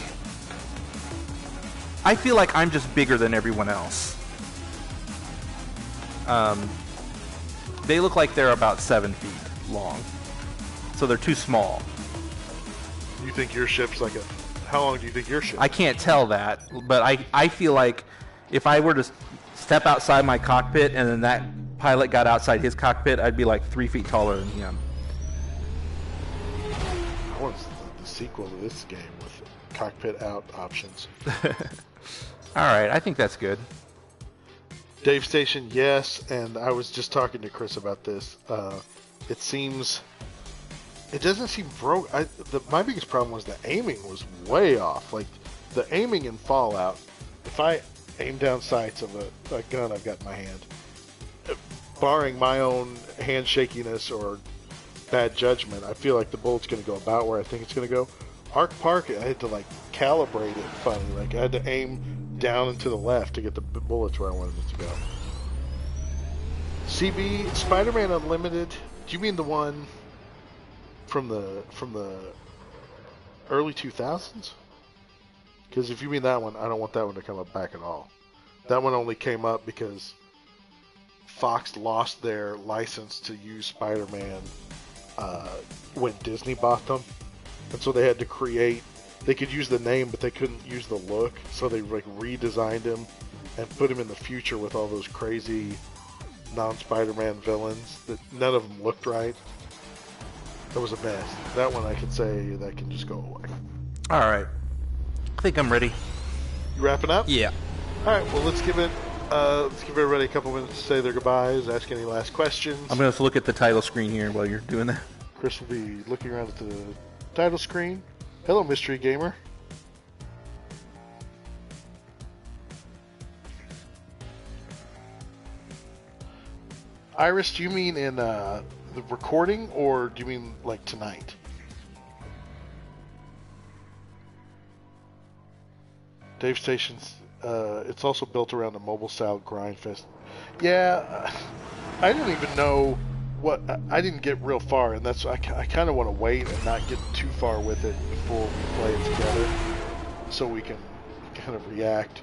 I feel like I'm just bigger than everyone else. They look like they're about 7 feet long, so they're too small. You think your ship's like a... How long do you think your ship? I can't tell that, but I feel like if I were to step outside my cockpit and then that pilot got outside his cockpit, I'd be like 3 feet taller than him. I want the sequel to this game with cockpit out options. All right, I think that's good. Dave Station, yes, and I was just talking to Chris about this. It seems... It doesn't seem broke. My biggest problem was the aiming was way off. Like, the aiming in Fallout, if I aim down sights of a gun I've got in my hand, barring my own hand shakiness or bad judgment, I feel like the bullet's going to go about where I think it's going to go. Arc Park, I had to, like, calibrate it funny. Like, I had to aim down and to the left to get the bullets where I wanted it to go. CB, Spider-Man Unlimited, do you mean the one from the early 2000s? Because if you mean that one, I don't want that one to come up back at all. That one only came up because Fox lost their license to use Spider-Man when Disney bought them. And so they had to create... They could use the name, but they couldn't use the look. So they like redesigned him and put him in the future with all those crazy non-Spider-Man villains that none of them looked right. That was a mess. That one I can say that can just go away. All right. I think I'm ready. You wrapping up? Yeah. All right. Well, let's give everybody a couple minutes to say their goodbyes, ask any last questions. I'm going to look at the title screen here while you're doing that. Chris will be looking around at the title screen. Hello, Mystery Gamer. Iris, do you mean in the recording, or do you mean like tonight? Dave Stations, it's also built around a mobile-style grind fest. Yeah, I don't even know what... I didn't get real far, and that's... I kind of want to wait and not get too far with it before we play it together, so we can kind of react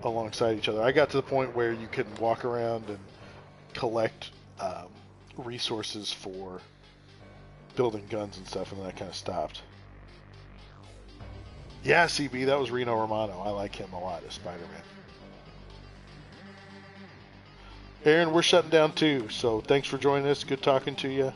alongside each other. I got to the point where you can walk around and collect resources for building guns and stuff, and then I kind of stopped. Yeah, CB, that was Reno Romano. I like him a lot as Spider-Man. Aaron, we're shutting down too, so thanks for joining us. Good talking to you.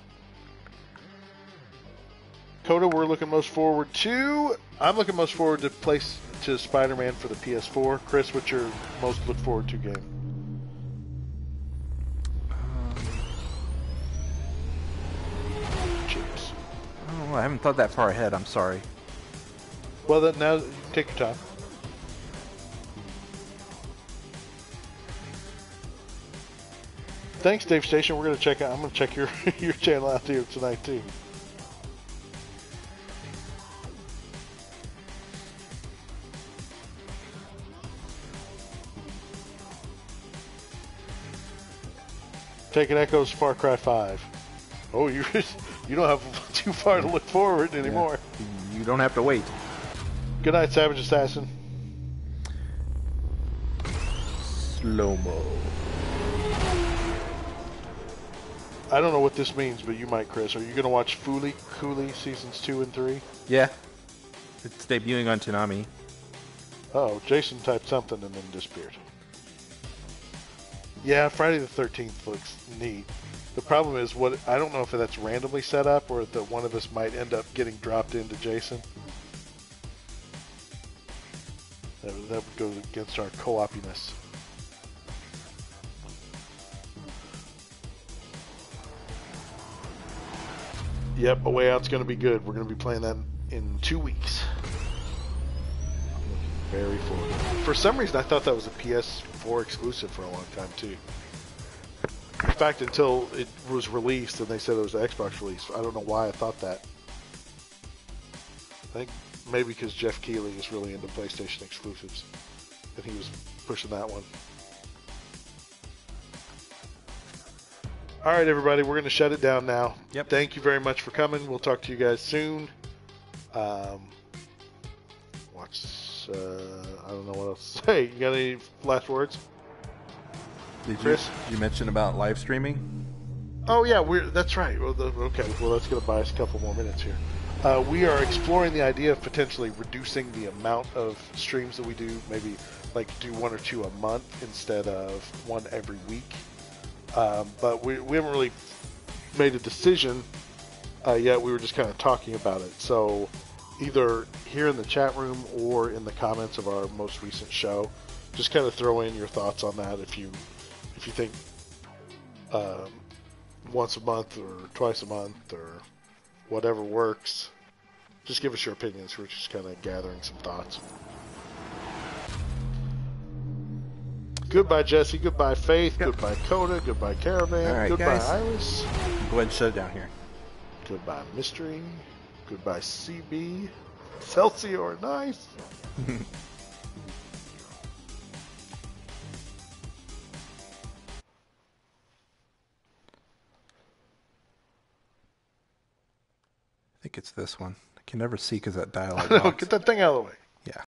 Coda, we're looking most forward to... I'm looking most forward to Spider-Man for the PS4. Chris, what's your most look forward to game? Chips. Oh, I haven't thought that far ahead. I'm sorry. Well, then now take your time. Thanks, Dave Station. We're gonna check out. I'm gonna check your your channel out here tonight too. Taking Echoes Far Cry 5. Oh, you don't have too far to look forward anymore. Yeah. You don't have to wait. Good night, Savage Assassin. Slow-mo. I don't know what this means, but you might, Chris. Are you going to watch Fooly Cooley seasons 2 and 3? Yeah. It's debuting on Toonami. Oh, Jason typed something and then disappeared. Yeah, Friday the 13th looks neat. The problem is, I don't know if that's randomly set up or that one of us might end up getting dropped into Jason. That would go against our co-opiness. Yep, A Way Out's going to be good. We're going to be playing that in 2 weeks. I'm looking very forward to it. For some reason, I thought that was a PS4 exclusive for a long time, too. In fact, until it was released and they said it was an Xbox release. I don't know why I thought that. I think maybe because Jeff Keighley is really into PlayStation exclusives. And he was pushing that one. All right, everybody, we're going to shut it down now. Yep. Thank you very much for coming. We'll talk to you guys soon. I don't know what else to say. You got any last words? Chris? You mention about live streaming? Oh yeah, that's right. Well, okay, well that's going to buy us a couple more minutes here. We are exploring the idea of potentially reducing the amount of streams that we do. Maybe like do 1 or 2 a month instead of 1 every week. But we haven't really made a decision yet. We were just kind of talking about it. So either here in the chat room or in the comments of our most recent show, just kind of throw in your thoughts on that. If you think once a month or twice a month or whatever works, just give us your opinions. We're just kind of gathering some thoughts. Goodbye, Jesse. Goodbye, Faith. Yep. Goodbye, Coda. Goodbye, Caravan. All right, Goodbye, guys. Iris. Go ahead and shut it down here. Goodbye, Mystery. Goodbye, CB. Excelsior, nice. I think it's this one. I can never see because that dialogue No, box. get that thing out of the way. Yeah.